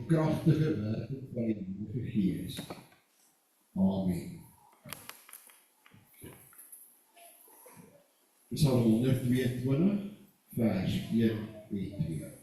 kragtige werking van die Heilige Gees. Amen. Psalm 122, vers 1 en 2.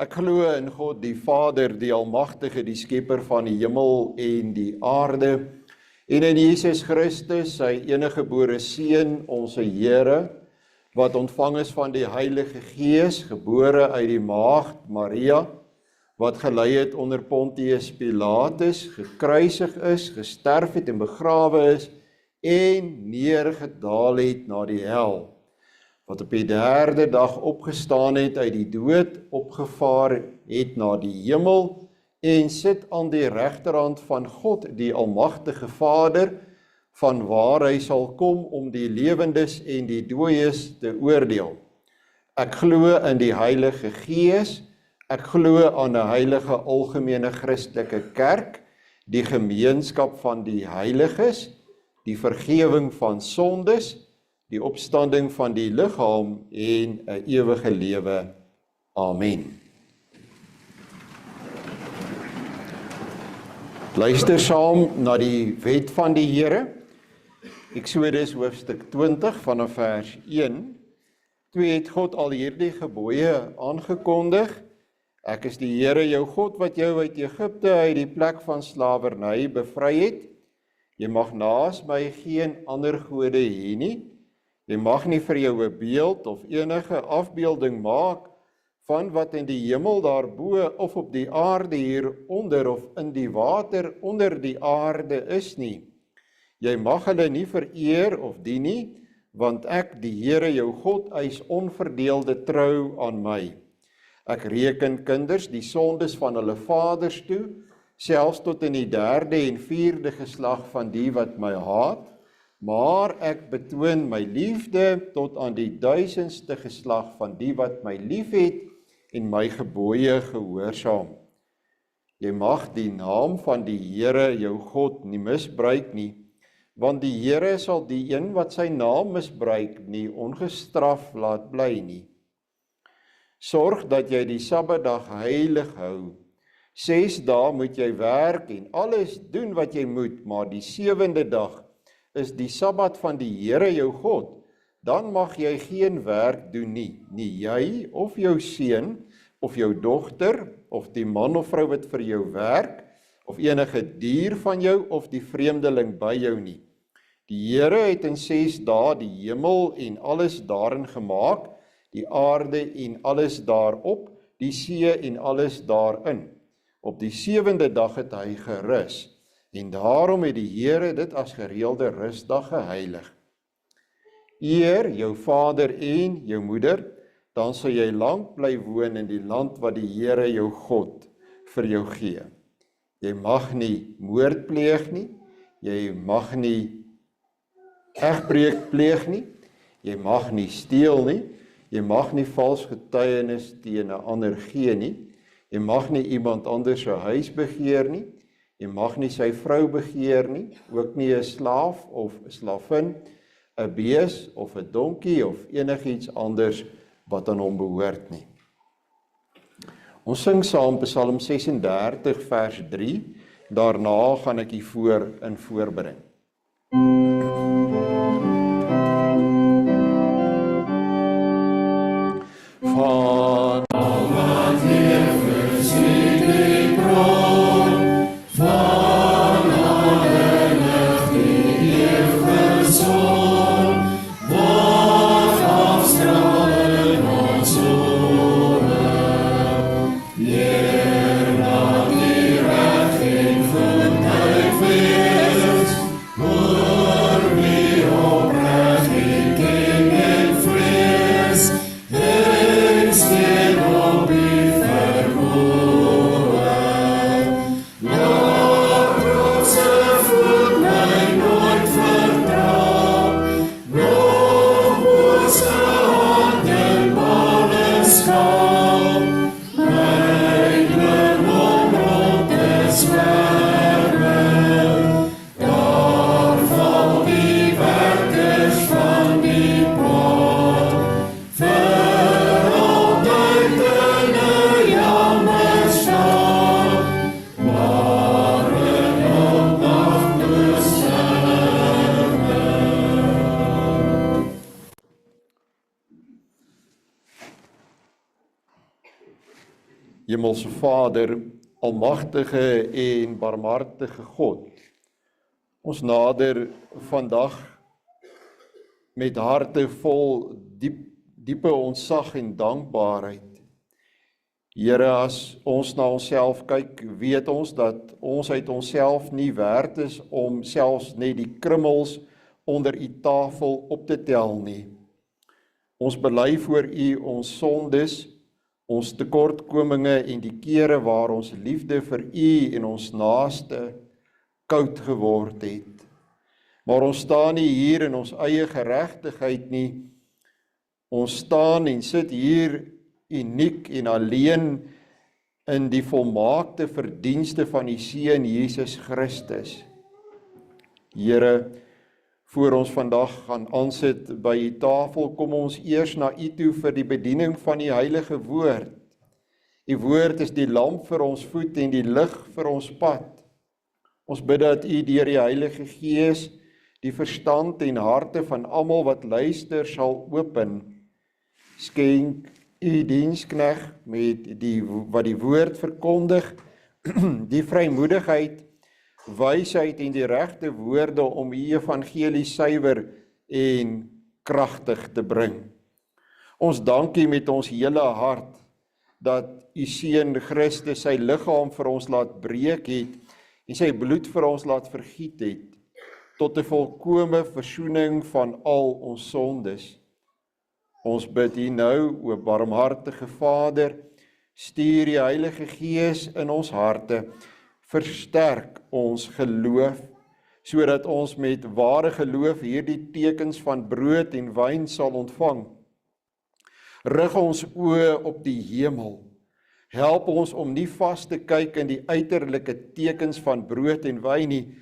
Ek glo in God die Vader, die Almagtige, die Skepper van die hemel en die aarde, en in Jesus Christus, sy enige gebore Seun, onze Here, wat ontvang is van die Heilige Gees, gebore uit die Maagd Maria, wat gelei het onder Pontius Pilatus, gekruisig is, gesterf het en begrawe is, en neergedaal het na die hel, wat op die derde dag opgestaan het uit die dood, opgevaar het na die hemel, en sit aan die regterhand van God, die Almagtige Vader, van waar hy sal kom om die lewendes en die dooies te oordeel. Ek glo in die Heilige Gees, ek glo aan 'n heilige algemene Christelike kerk, die gemeenskap van die heiliges, die vergewing van sondes, die opstanding van die liggaam en 'n ewige lewe. Amen. Luister saam na die wet van die Here. Eksodus hoofstuk 20 vanaf vers 1. Toe het God al hierdie gebooie aangekondig. Ek is die Here jou God wat jou uit Egipte uit die plek van slawerny bevry het. Jy mag naas my geen ander gode hê nie. Jy mag nie vir jou 'n beeld of enige afbeelding maak van wat in die hemel daarbo of op die aarde hieronder of in die water onder die aarde is nie. Jy mag hulle nie vereer of dien nie, want ek, die Here jou God, eis onverdeelde trou aan my. Ek reken kinders die sondes van hulle vaders toe, selfs tot in die 3de en 4de geslag van die wat my haat, maar ek betoon my liefde tot aan die 1000ste geslag van die wat my liefhet en my gebooie gehoorsaam. Jy mag die naam van die Here jou God nie misbruik nie, want die Here sal die een wat sy naam misbruik nie ongestraf laat bly nie. Sorg dat jy die Sabbatdag heilig hou. 6 dae moet jy werk en alles doen wat jy moet, maar die 7de dag is die Sabbat van die Here jou God. Dan mag jy geen werk doen nie, nie jy of jou seun of jou dogter of die man of vrou wat vir jou werk of enige dier van jou of die vreemdeling by jou nie. Die Here het in 6 dae die hemel en alles daarin gemaak, die aarde en alles daarop, die see en alles daarin. Op die 7de dag het hy gerus, en daarom het die Here dit as gereelde rusdag geheilig. Eer jou vader en jou moeder, dan sal jy lank bly woon in die land wat die Here jou God vir jou gee. Jy mag nie moord pleeg nie, jy mag nie egbreek pleeg nie, jy mag nie steel nie, jy mag nie vals getuienis teen 'n ander gee nie, jy mag nie iemand anders se huis begeer nie, jy mag nie sy vrou begeer nie, ook nie 'n slaaf of 'n slavin, 'n bees of 'n donkie of enigiets anders wat aan hom behoort nie. Ons sing saam Psalm 36 vers 3, daarna gaan ek hiervoor in voorbring. Van al wat leef is die bron, van alle lig die ewige son, wat afstraal in ons oor. Leer dat die reg en goedheid wees, oor wie opreg en ken en vrees, Hemelse Vader, almagtige en barmhartige God, ons nader vandag met harte vol diepe ontzag en dankbaarheid. Here, as ons na onsself kyk, weet ons dat ons uit onsself nie werd is om selfs net die krummels onder u tafel op te tel nie. Ons bely voor u ons sondes, ons tekortkominge en die kere waar ons liefde vir u en ons naaste koud geword het. Maar ons staan nie hier in ons eie geregtigheid nie. Ons staan en sit hier uniek en alleen in die volmaakte verdienste van die Seun Jesus Christus. Here, voor ons vandag gaan aansit by die tafel, kom ons eers na u toe vir die bediening van die heilige woord. Die woord is die lamp vir ons voet en die lig vir ons pad. Ons bid dat u deur die Heilige Gees die verstand en harte van almal wat luister sal open. Skenk u diensknegt met wat die woord verkondig, die vrymoedigheid, wysheid en die regte woorde om die evangelie suiwer en kragtig te bring. Ons dank u met ons hele hart dat u Seun Christus sy liggaam vir ons laat breek het en sy bloed vir ons laat vergiet het, tot 'n volkome versoening van al ons sondes. Ons bid u nou, o barmhartige Vader, stuur die Heilige Gees in ons harte, versterk ons geloof, sodat ons met ware geloof hierdie tekens van brood en wyn sal ontvang. Rig ons oë op die hemel. Help ons om nie vas te kyk in die uiterlike tekens van brood en wyn nie,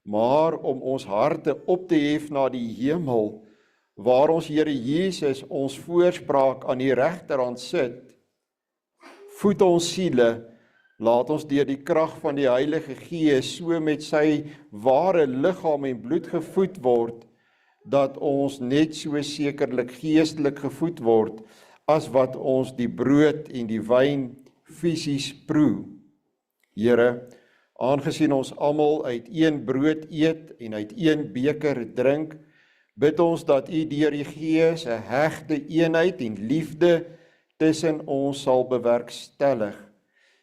maar om ons harte op te hef na die hemel, waar ons Here Jesus ons voorspraak aan die regterhand sit. Voed ons siele Laat ons deur die krag van die Heilige Gees so met sy ware liggaam en bloed gevoed word, dat ons net so sekerlik geestelik gevoed word, as wat ons die brood en die wyn fisies proe. Here, aangesien ons almal uit een brood eet en uit een beker drink, bid ons dat U deur die Gees 'n hegte eenheid en liefde tussen ons sal bewerkstellig.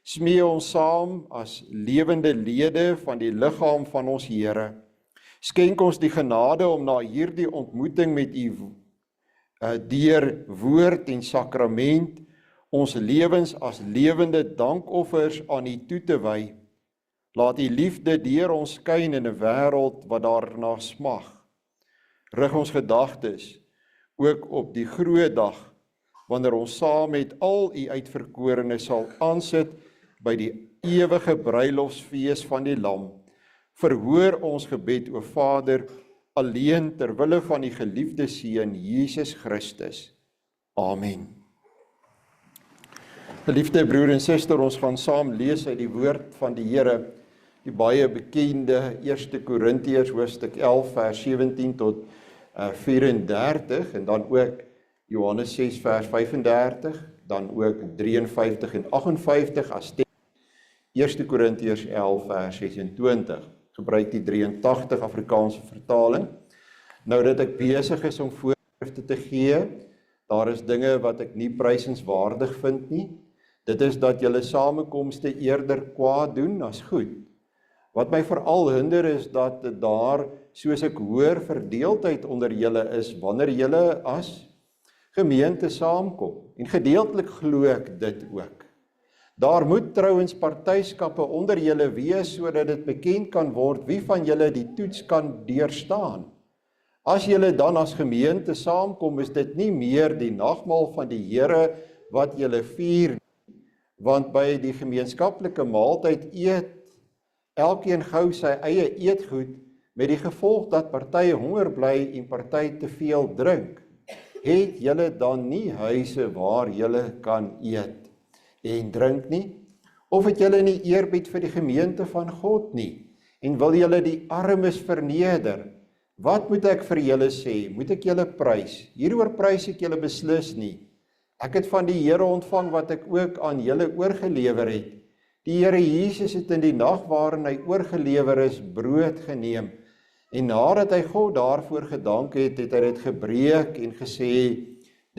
Smee ons saam as lewende lede van die liggaam van ons Here. Skenk ons die genade om na hierdie ontmoeting met U deur woord en sakrament ons lewens as lewende dankoffers aan U toe te wy. Laat U liefde deur ons skyn in 'n wêreld wat daarna smag. Rig ons gedagtes ook op die groot dag, wanneer ons saam met al U uitverkorenes sal aansit by die ewige bruilofsfees van die Lam. Verhoor ons gebed, o Vader, alleen ter wille van die geliefde Seun Jesus Christus. Amen. Geliefde broer en suster, ons gaan saam lees uit die woord van die Here, die baie bekende 1 Korintiërs hoofstuk 11 vers 17 tot 34 en dan ook Johannes 6 vers 35, dan ook 53 en 58 as teks. 1 Korintiërs 11 vers 26, gebruik die 83 Afrikaanse vertaling. Nou dat ek besig is om voorskrifte te gee, daar is dinge wat ek nie prysenswaardig vind nie. Dit is dat julle samekomste eerder kwaad doen as goed. Wat my veral hinder is dat daar, soos ek hoor, verdeeldheid onder julle is wanneer julle as gemeente saamkom. En gedeeltelik glo ek dit ook. Daar moet trouens partyskappe onder julle wees, sodat dit bekend kan word wie van julle die toets kan deurstaan. As julle dan as gemeente saamkom, is dit nie meer die nagmaal van die Here wat julle vier, want by die gemeenskaplike maaltyd eet elkeen gou sy eie eetgoed, met die gevolg dat party honger bly en party te veel drink. Het julle dan nie huise waar julle kan eet en drink nie? Of het julle nie eerbied vir die gemeente van God nie? En wil julle die armes verneder? Wat moet ek vir julle sê? Moet ek julle prys? Hieroor prys ek julle beslis nie. Ek het van die Here ontvang wat ek ook aan julle oorgelewer het. Die Here Jesus het in die nag waarin hy oorgelewer is, brood geneem. En nadat hy God daarvoor gedank het, het hy dit gebreek en gesê,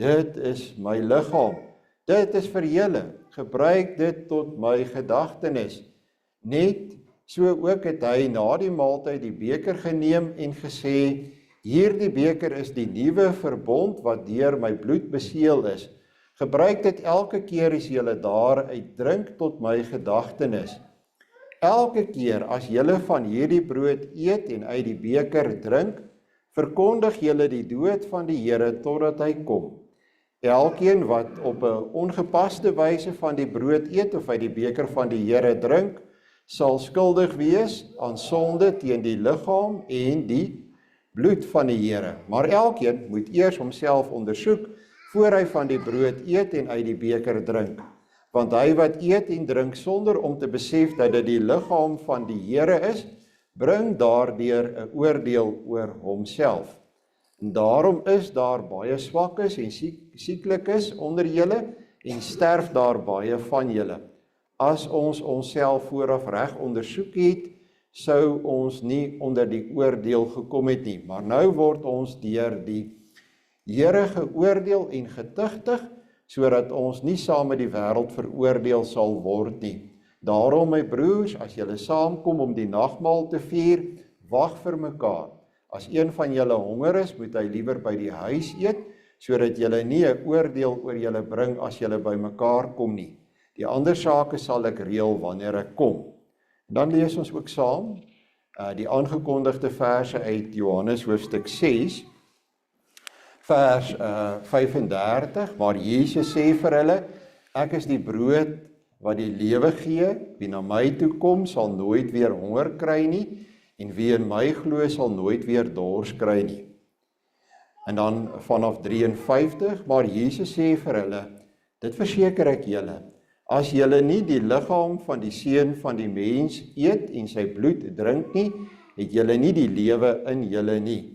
dit is my liggaam. Dit is vir julle. Gebruik dit tot my gedagtenis. Net so ook het hy na die maaltyd die beker geneem en gesê, hierdie beker is die nuwe verbond wat deur my bloed beseël is. Gebruik dit elke keer as julle daaruit drink tot my gedagtenis. Elke keer as julle van hierdie brood eet en uit die beker drink, verkondig julle die dood van die Here totdat hy kom. Elkeen wat op 'n ongepaste wyse van die brood eet of uit die beker van die Here drink, sal skuldig wees aan sonde teen die liggaam en die bloed van die Here. Maar elkeen moet eers homself ondersoek voor hy van die brood eet en uit die beker drink. Want hy wat eet en drink sonder om te besef dat dit die liggaam van die Here is, bring daardeur 'n oordeel oor homself. En daarom is daar baie swakkes en sieklikes onder julle en sterf daar baie van julle. As ons onsself vooraf reg ondersoek het, sou ons nie onder die oordeel gekom het nie. Maar nou word ons deur die Here geoordeel en getuigtig, sodat ons nie saam met die wêreld veroordeel sal word nie. Daarom, my broers, as julle saamkom om die nagmaal te vier, wag vir mekaar. As een van julle honger is, moet hy liewer by die huis eet, sodat julle nie 'n oordeel oor julle bring as julle by mekaar kom nie. Die ander sake sal ek reël wanneer ek kom. Dan lees ons ook saam die aangekondigde verse uit Johannes hoofstuk 6, vers 35, waar Jesus sê vir hulle, ek is die brood wat die lewe gee, wie na my toe kom sal nooit weer honger kry nie, en wie in my glo sal nooit weer dors kry nie. En dan vanaf 53, maar Jesus sê vir hulle, dit verseker ek julle, as julle nie die liggaam van die Seun van die mens eet en sy bloed drink nie, het julle nie die lewe in julle nie.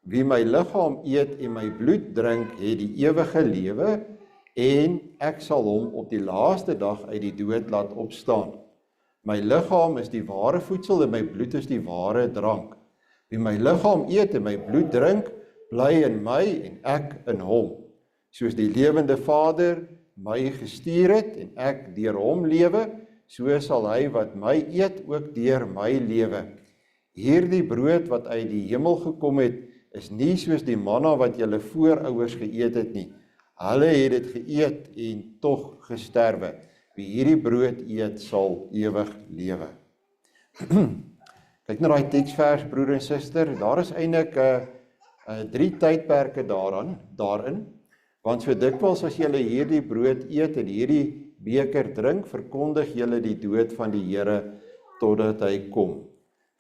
Wie my liggaam eet en my bloed drink, het die ewige lewe, en ek sal hom op die laaste dag uit die dood laat opstaan. My liggaam is die ware voedsel en my bloed is die ware drank. Wie my liggaam eet en my bloed drink, bly in my en ek in hom. Soos die lewende Vader my gestuur het en ek deur hom lewe, so sal hy wat my eet ook deur my lewe. Hierdie brood wat uit die hemel gekom het, is nie soos die manna wat julle voorouers geëet het nie. Hulle het dit geëet en tog gesterwe. Wie hierdie brood eet, sal ewig lewe. Kyk na daai teksvers, broer en suster, daar is eintlik 3 tydperke daarin, want so dikwels as julle hierdie brood eet en hierdie beker drink, verkondig julle die dood van die Here totdat hy kom.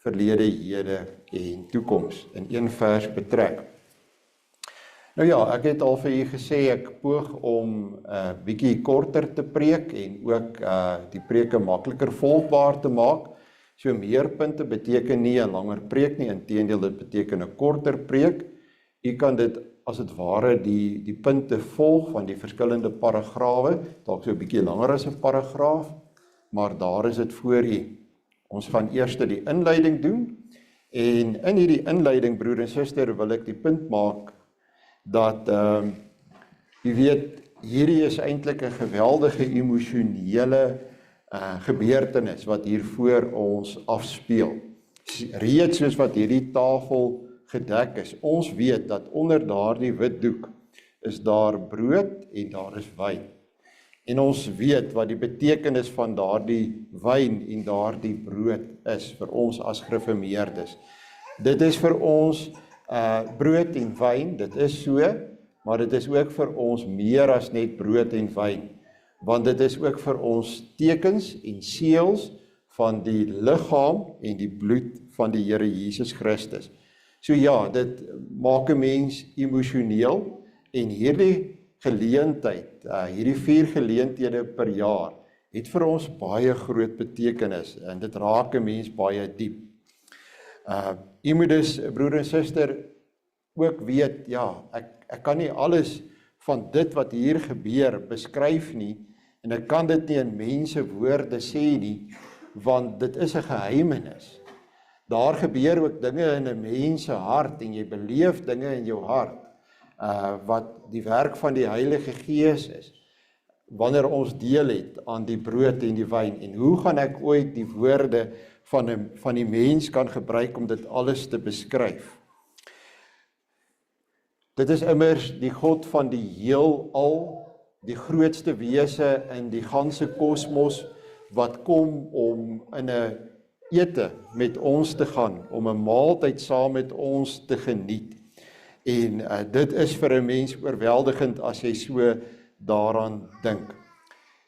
Verlede, hede en toekoms in een vers betrek. Nou ja, ek het al vir u gesê, ek poog om bietjie korter te preek en ook die preke makliker volgbaar te maak. So meer punte beteken nie 'n langer preek nie, inteendeel dit beteken 'n korter preek. U kan dit as dit ware die punte volg van die verskillende paragrawe, dalk so 'n bietjie langer as 'n paragraaf, maar daar is dit voor u. Ons gaan eers die inleiding doen, en in hierdie inleiding, broer en suster, wil ek die punt maak, dat, jy weet, hierdie is eintlik 'n geweldige emosionele gebeurtenis, wat hier voor ons afspeel. Reeds soos wat hierdie tafel gedek is, ons weet dat onder daardie wit doek, is daar brood en daar is wyn. En ons weet wat die betekenis van daardie wyn en daardie brood is vir ons as gereformeerdes. Dit is vir ons brood en wyn, dit is so, maar dit is ook vir ons meer as net brood en wyn, want dit is ook vir ons tekens en seels van die liggaam en die bloed van die Here Jesus Christus. So ja, dit maak 'n mens emosioneel, en hierdie geleentheid, hierdie 4 geleenthede per jaar, het vir ons baie groot betekenis, en dit raak 'n mens baie diep. Jy moet dus, broer en suster, ook weet, ja, ek kan nie alles van dit wat hier gebeur beskryf nie, en ek kan dit nie in mense woorde sê nie, want dit is 'n geheimenis. Daar gebeur ook dinge in 'n mens se hart, en jy beleef dinge in jou hart, wat die werk van die Heilige Gees is, wanneer ons deel het aan die brood en die wyn, en hoe gaan ek ooit die woorde van die mens kan gebruik om dit alles te beskryf? Dit is immers die God van die heelal, die grootste wese in die ganse kosmos, wat kom om in 'n ete met ons te gaan, om 'n maaltyd saam met ons te geniet. En dit is vir 'n mens oorweldigend as jy so daaraan dink.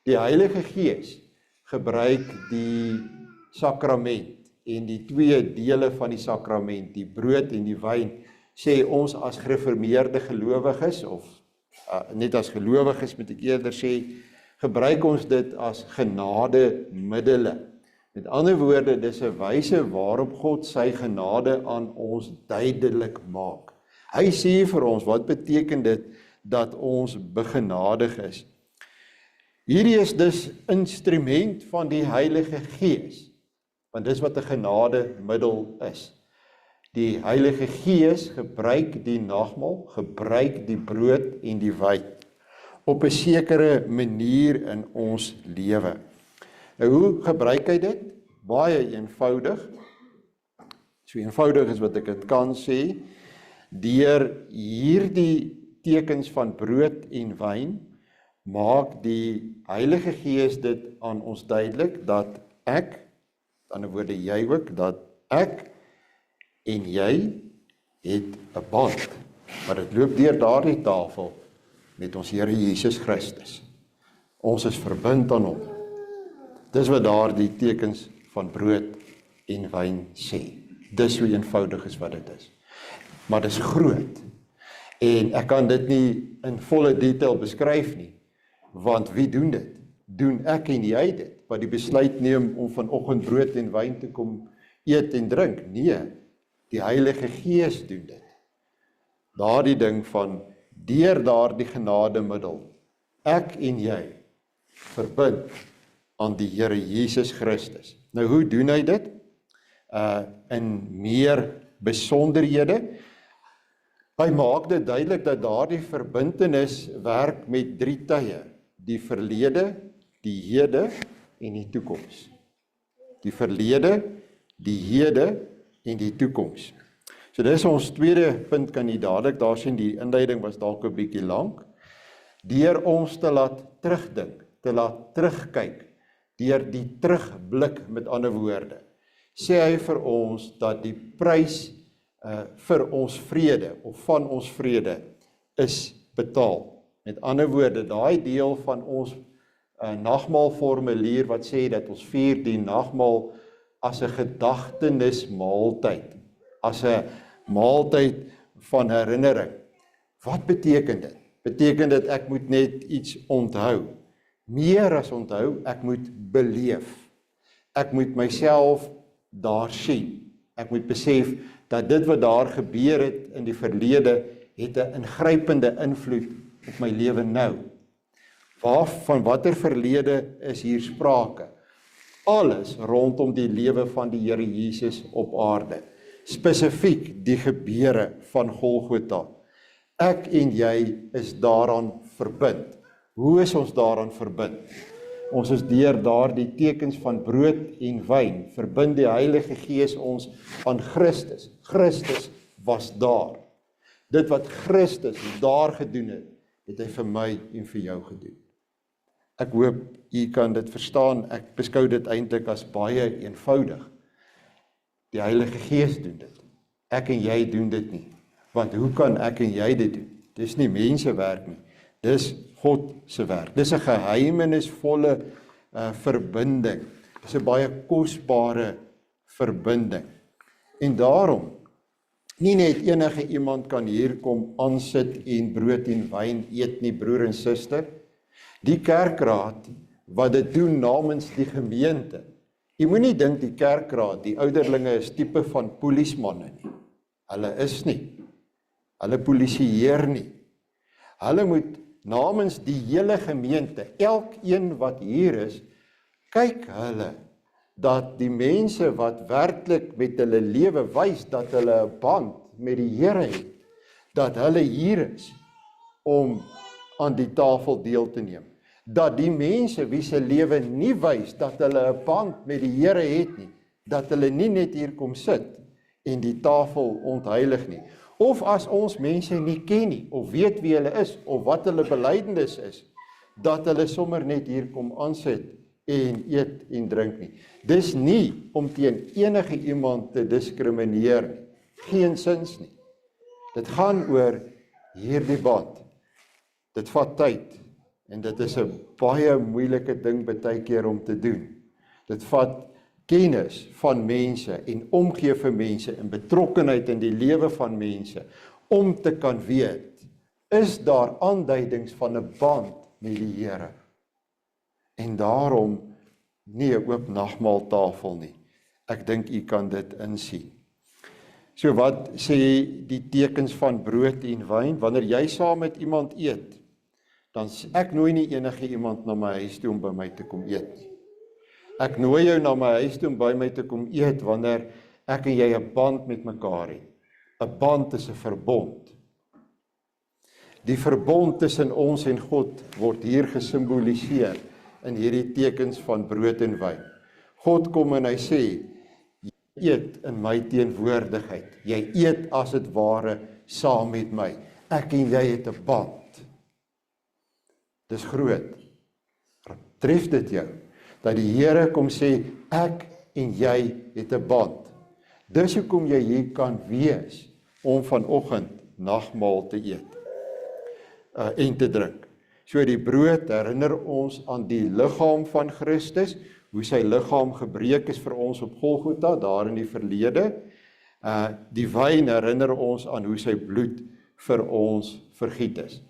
Die Heilige Gees gebruik die sakrament en die 2 dele van die sakrament, die brood en die wyn, sê ons as gereformeerde gelowiges, of net as gelowiges moet ek eerder sê, gebruik ons dit as genademiddele. Met ander woorde, dis 'n wyse waarop God sy genade aan ons duidelik maak. Hy sê vir ons, wat beteken dit dat ons begenadig is? Hierdie is dus instrument van die Heilige Gees, want dis wat 'n genademiddel is. Die Heilige Gees gebruik die nagmaal, gebruik die brood en die wyn op 'n sekere manier in ons lewe. Nou, hoe gebruik hy dit? Baie eenvoudig. So eenvoudig is wat ek dit kan sê, deur hierdie tekens van brood en wyn, maak die Heilige Gees dit aan ons duidelik, dat ek, aan die woorde jy ook, dat ek en jy het 'n band, maar dit loop deur daardie tafel met ons Here Jesus Christus. Ons is verbind aan hom. Dis wat daardie tekens van brood en wyn sê. Dis so eenvoudig is wat dit is. Maar dit is groot. En ek kan dit nie in volle detail beskryf nie, want wie doen dit? doen ek en jy dit, wat die besluit neem om vanoggend brood en wyn te kom eet en drink. Nee, die Heilige Gees doen dit. Daardie ding van, deur daardie genademiddel, ek en jy verbind aan die Here Jesus Christus. Nou, hoe doen hy dit? In meer besonderhede. Hy maak dit duidelik dat daardie verbintenis werk met 3 tye: die verlede, die hede en die toekoms. Die verlede, die hede en die toekoms. So dis ons tweede punt, kan jy dadelik daar sien, die inleiding was dalk 'n bietjie lank. Deur ons te laat terugdink, te laat terugkyk, deur die terugblik, met ander woorde, sê hy vir ons dat die prys vir ons vrede, of van ons vrede, is betaal. Met ander woorde, daai deel van ons nagmaalformulier wat sê dat ons vier die nagmaal as 'n gedagtenismaaltyd, as 'n maaltyd van herinnering. Wat beteken dit? Beteken dit ek moet net iets onthou? Meer as onthou, ek moet beleef. Ek moet myself daar sien. Ek moet besef dat dit wat daar gebeur het in die verlede, het 'n ingrypende invloed op my lewe nou. Van watter verlede is hier sprake? Alles rondom die lewe van die Here Jesus op aarde. Spesifiek die gebeure van Golgotha. Ek en jy is daaraan verbind. Hoe is ons daaraan verbind? Ons is deur daardie tekens van brood en wyn, verbind die Heilige Gees ons aan Christus. Christus was daar. Dit wat Christus daar gedoen het, het hy vir my en vir jou gedoen. Ek hoop u kan dit verstaan. Ek beskou dit eintlik as baie eenvoudig. Die Heilige Gees doen dit. Ek en jy doen dit nie. Want hoe kan ek en jy dit doen? Dis nie mensewerk nie. Dis God se werk. Dis 'n geheimenisvolle verbinding. Dis 'n baie kosbare verbinding. En daarom, nie net enige iemand kan hier kom aansit en brood en wyn eet nie, broer en suster. Die kerkraad wat dit doen namens die gemeente. Jy moenie dink die kerkraad, die ouderlinge is tipe van polismanne nie. Hulle is nie. Hulle polisieer nie. Hulle moet namens die hele gemeente, elkeen wat hier is, kyk hulle dat die mense wat werklik met hulle lewe wys dat hulle 'n band met die Here het, dat hulle hier is om aan die tafel deel te neem. Dat die mense wie se lewe nie wys dat hulle 'n band met die Here het nie, dat hulle nie net hier kom sit en die tafel ontheilig nie. Of as ons mense nie ken nie, of weet wie hulle is, of wat hulle belydenis is, dat hulle sommer net hier kom aansit en eet en drink nie. Dis nie om teen enige iemand te diskrimineer nie. Geensins nie. Dit gaan oor hierdie band. Dit vat tyd, en dit is 'n baie moeilike ding baie keer om te doen. Dit vat kennis van mense en omgee vir mense en betrokkenheid in die lewe van mense, om te kan weet, is daar aanduidings van 'n band met die Here. En daarom nie 'n oop nagmaaltafel nie. Ek dink u kan dit insien. So wat sê die tekens van brood en wyn? Wanneer jy saam met iemand eet, dan ek nooi nie enige iemand na my huis toe om by my te kom eet nie. Ek nooi jou na my huis toe om by my te kom eet wanneer ek en jy 'n band met mekaar het. 'n Band is 'n verbond. Die verbond tussen ons en God word hier gesimboliseer in hierdie tekens van brood en wyn. God kom en hy sê, jy eet in my teenwoordigheid. Jy eet as dit ware saam met my. Ek en jy het 'n band. Dis groot. Tref dit jou? Dat die Here kom sê, ek en jy het 'n band. Dis hoekom jy hier kan wees om vanoggend nagmaal te eet en te drink. So die brood herinner ons aan die liggaam van Christus, hoe sy liggaam gebreek is vir ons op Golgotha, daar in die verlede. Die wyn herinner ons aan hoe sy bloed vir ons vergiet is.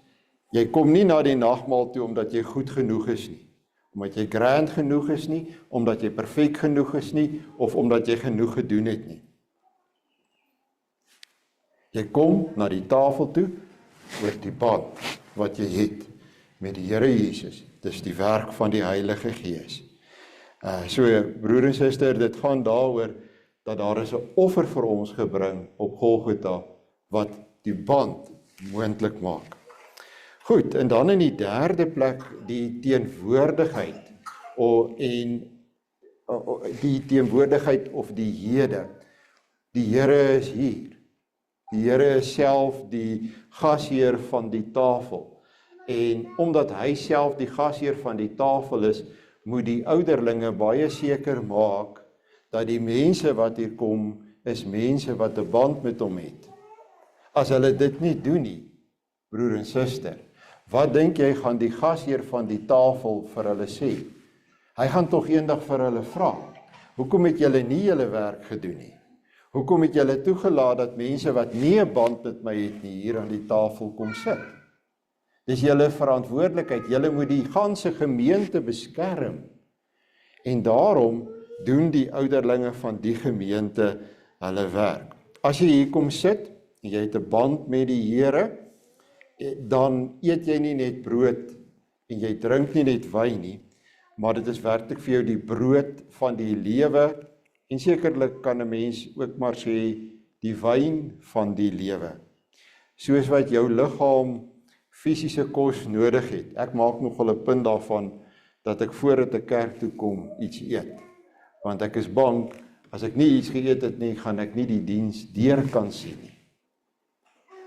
Jy kom nie na die nagmaal toe omdat jy goed genoeg is nie, omdat jy grand genoeg is nie, omdat jy perfek genoeg is nie, of omdat jy genoeg gedoen het nie. Jy kom na die tafel toe, oor die band wat jy het met die Here Jesus. Dis die werk van die Heilige Gees. So broer en suster, dit gaan daaroor, dat daar is 'n offer vir ons gebring op Golgotha, wat die band moontlik maak. Goed, en dan in die derde plek, die teenwoordigheid, die teenwoordigheid of die hede. Die Here is hier. Die Here is self die gasheer van die tafel. En omdat hy self die gasheer van die tafel is, moet die ouderlinge baie seker maak, dat die mense wat hier kom, is mense wat 'n band met hom het. As hulle dit nie doen nie, broer en suster, wat dink jy gaan die gasheer van die tafel vir hulle sê? Hy gaan tog eendag vir hulle vra, hoekom het julle nie julle werk gedoen nie? Hoekom het julle toegelaat dat mense wat nie 'n band met my het nie, hier aan die tafel kom sit? Dis julle verantwoordelikheid, julle moet die ganse gemeente beskerm. En daarom doen die ouderlinge van die gemeente hulle werk. As jy hier kom sit, en jy het 'n band met die Here, dan eet jy nie net brood, en jy drink nie net wyn nie, maar dit is werklik vir jou die brood van die lewe, en sekerlik kan 'n mens ook maar sê, die wyn van die lewe. Soos wat jou liggaam fisiese kos nodig het. Ek maak nogal 'n punt daarvan, dat ek voordat ek kerk toe kom, iets eet. Want ek is bang, as ek nie iets geëet het nie, gaan ek nie die diens deur kan sien nie.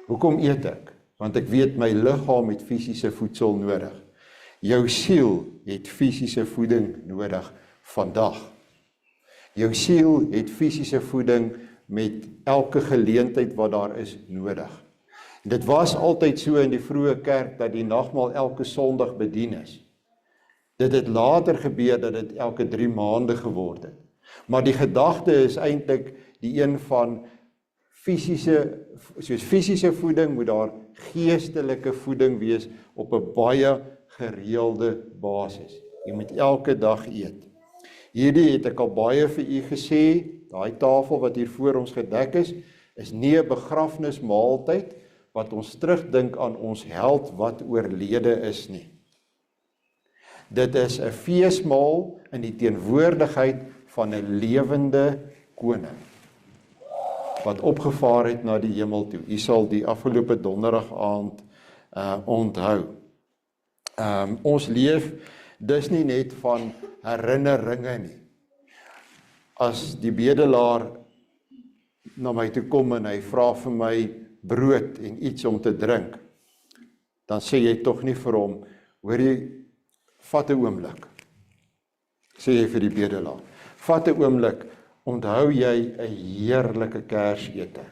Hoekom eet ek? Want ek weet my liggaam het fisiese voedsel nodig. Jou siel het fisiese voeding nodig vandag. Jou siel het fisiese voeding met elke geleentheid wat daar is nodig. Dit was altyd so in die vroeë kerk, dat die nagmaal elke Sondag bedien is. Dit het later gebeur dat dit elke 3 maande geword het. Maar die gedagte is eintlik die een van soos fisiese voeding, moet daar geestelike voeding wees op 'n baie gereelde basis. Jy moet elke dag eet. Hierdie het ek al baie vir u gesê, daai tafel wat hier voor ons gedek is nie 'n begrafnismaaltyd wat ons terugdink aan ons held wat oorlede is nie. Dit is 'n feesmaal in die teenwoordigheid van 'n lewende koning wat opgevaar het na die hemel toe. U sal die afgelope donderdag aand onthou. Ons leef dis nie net van herinneringe nie. As die bedelaar na my toe kom en hy vra vir my brood en iets om te drink, dan sê jy tog nie vir hom, hoor jy, vat 'n oomblik, sê jy vir die bedelaar, vat 'n oomblik, onthou jy 'n heerlike Kersete.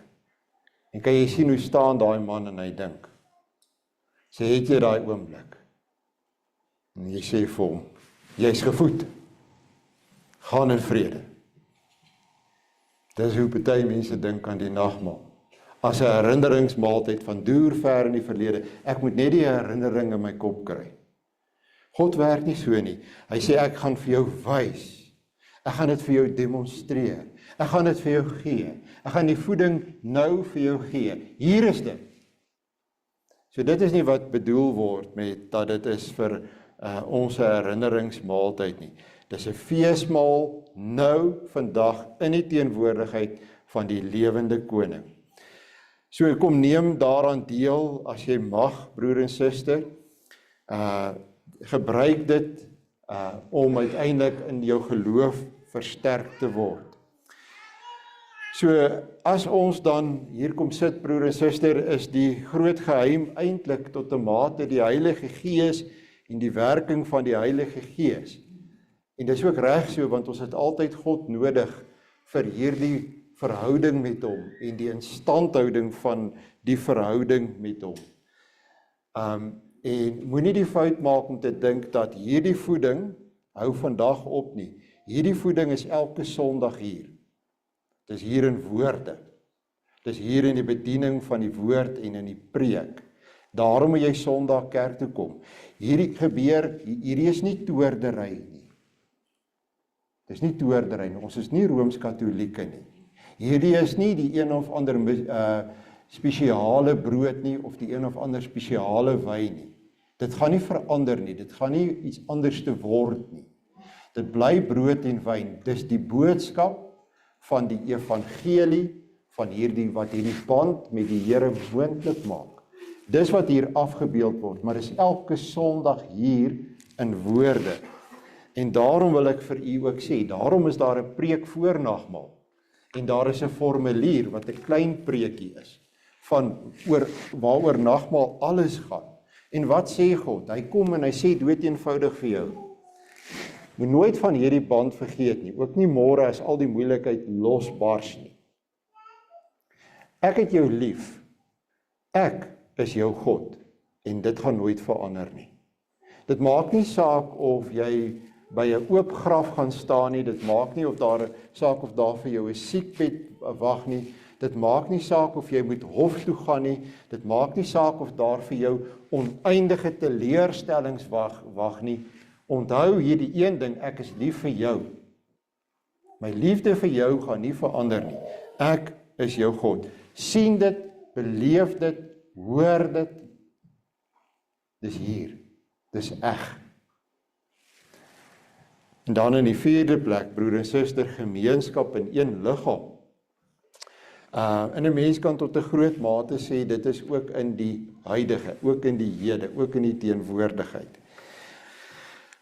En kan jy sien hoe staan daai man en hy dink, sê het jy daai oomblik, en jy sê vir hom, jy's gevoed, gaan in vrede. Dis hoe baie mense dink aan die nagmaal, as 'n herinneringsmaaltyd van deur ver in die verlede. Ek moet net die herinnering in my kop kry. God werk nie so nie. Hy sê ek gaan vir jou wys. Ek gaan dit vir jou demonstreer. Ek gaan dit vir jou gee. Ek gaan die voeding nou vir jou gee. Hier is dit. So dit is nie wat bedoel word met dat dit is vir ons herinneringsmaaltyd nie. Dis 'n feesmaal nou vandag in die teenwoordigheid van die lewende koning. So kom neem daaraan deel as jy mag, broer en suster. Gebruik dit om uiteindelik in jou geloof versterk te word. So as ons dan hier kom sit, broer en suster, is die groot geheim eintlik tot 'n mate die Heilige Gees en die werking van die Heilige Gees. En dis ook reg so, want ons het altyd God nodig vir hierdie verhouding met hom en die instandhouding van die verhouding met hom. En moenie die fout maak om te dink dat hierdie voeding hou vandag op nie. Hierdie voeding is elke Sondag hier. Dis hier in woorde. Dis hier in die bediening van die woord en in die preek. Daarom moet jy Sondag kerk toe kom. Hierdie is nie toordery nie. Dis nie toordery nie, ons is nie Rooms-Katolieke nie. Hierdie is nie die een of ander spesiale brood nie, of die een of ander spesiale wyn nie. Dit gaan nie verander nie, dit gaan nie iets anders te word nie. Dit bly brood en wyn, dis die boodskap van die evangelie, van wat hierdie band met die Here moontlik maak. Dis wat hier afgebeeld word, maar dis elke Sondag hier in woorde. En daarom wil ek vir u ook sê, daarom is daar 'n preek voor nagmaal. En daar is 'n formulier wat 'n klein preekie is, waaroor nagmaal alles gaan. En wat sê God? Hy kom en hy sê doeteenvoudig vir jou, moet nooit van hierdie band vergeet nie, ook nie môre as al die moeilikheid losbars nie. Ek het jou lief, ek is jou God, en dit gaan nooit verander nie. Dit maak nie saak of jy by 'n oop graf gaan staan nie, dit maak nie saak of daar vir jou 'n siekbed wag nie, dit maak nie saak of jy moet hof toe gaan nie, dit maak nie saak of daar vir jou oneindige teleurstellings wag nie. Onthou hierdie een ding, ek is lief vir jou. My liefde vir jou gaan nie verander nie. Ek is jou God. Sien dit, beleef dit, hoor dit. Dis hier. Dis eg. En dan in die 4de plek, broer en suster, gemeenskap in een liggaam. En 'n mens kan tot 'n groot mate sê, dit is ook in die huidige, ook in die hede, ook in die teenwoordigheid.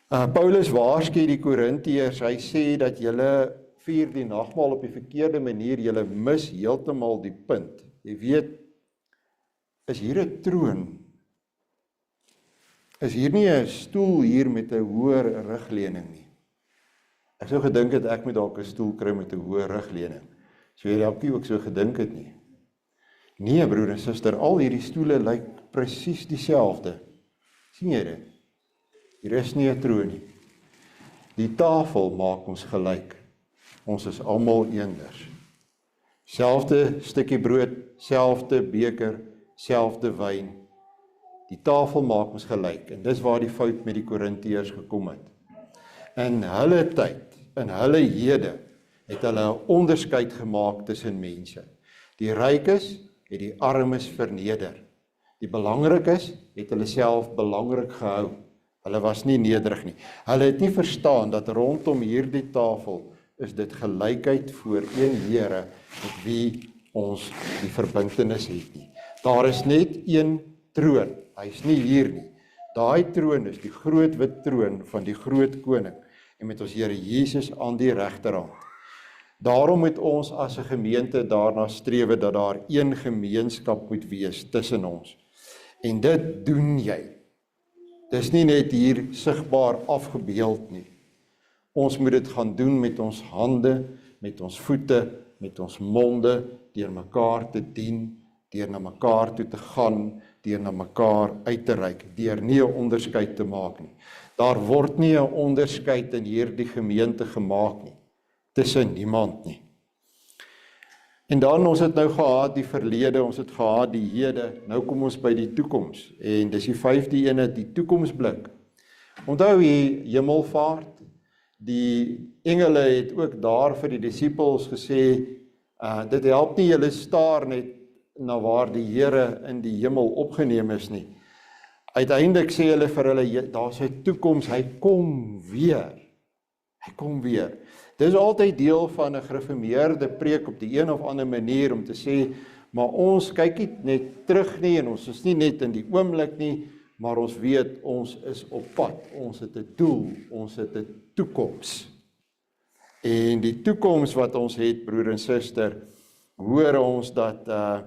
Paulus waarsku die Korintiërs, hy sê dat julle vier die nagmaal op die verkeerde manier, julle mis heeltemal die punt. Jy weet, is hier 'n troon? Is hier nie 'n stoel hier met 'n hoër rugleuning nie? Ek sou gedink het ek moet dalk 'n stoel kry met 'n hoë rugleuning. So jy dalk nie ook so gedink het nie. Nee, broer en suster, al hierdie stoele lyk presies dieselfde. Sien jy dit? Hier is nie 'n troon nie. Die tafel maak ons gelyk. Ons is almal eenders. Selfde stukkie brood, selfde beker, selfde wyn. Die tafel maak ons gelyk. En dis waar die fout met die Korintiërs gekom het. In hulle tyd, in hulle hede, het hulle 'n onderskeid gemaak tussen mense. Die rykes het die armes verneder. Die belangrikes het hulle self belangrik gehou. Hulle was nie nederig nie. Hulle het nie verstaan dat rondom hierdie tafel is dit gelykheid voor een Here met wie ons die verbintenis het nie. Daar is net een troon. Hy is nie hier nie. Daai troon is die groot wit troon van die groot koning en met ons Here Jesus aan die regterhand. Daarom moet ons as 'n gemeente daarna strewe dat daar een gemeenskap moet wees tussen ons. En dit doen jy. Dis nie net hier sigbaar afgebeeld nie. Ons moet dit gaan doen met ons hande, met ons voete, met ons monde, deur mekaar te dien, deur na mekaar toe te gaan, deur na mekaar uit te reik, deur nie 'n onderskeid te maak nie. Daar word nie 'n onderskeid in hierdie gemeente gemaak nie, tussen niemand nie. En dan, ons het nou gehad die verlede, ons het gehad die hede, nou kom ons by die toekoms, en dis die 5de ene, die toekomsblik. Onthou die hemelvaart, die engele het ook daar vir die disippels gesê, dit help nie julle staar net na waar die Here in die hemel opgeneem is nie. Uiteindelik sê hulle vir hulle, daar's 'n toekoms, hy kom weer. Hy kom weer. Dit is altyd deel van 'n gereformeerde preek op die een of ander manier om te sê, maar ons kyk nie net terug nie en ons is nie net in die oomblik nie, maar ons weet ons is op pad, ons het 'n doel, ons het 'n toekoms. En die toekoms wat ons het, broer en suster, hoor ons dat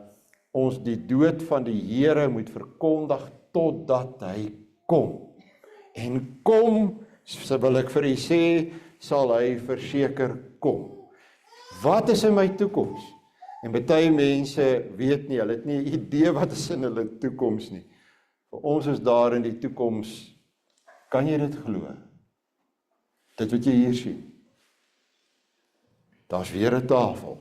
ons die dood van die Here moet verkondig totdat hy kom. En kom, so wil ek vir u sê, sal hy verseker kom. Wat is in my toekoms? En baie mense weet nie, hulle het nie 'n idee wat is in hulle toekoms nie. Vir ons is daar in die toekoms, kan jy dit glo? Dit wat jy hier sien. Daar's weer 'n tafel.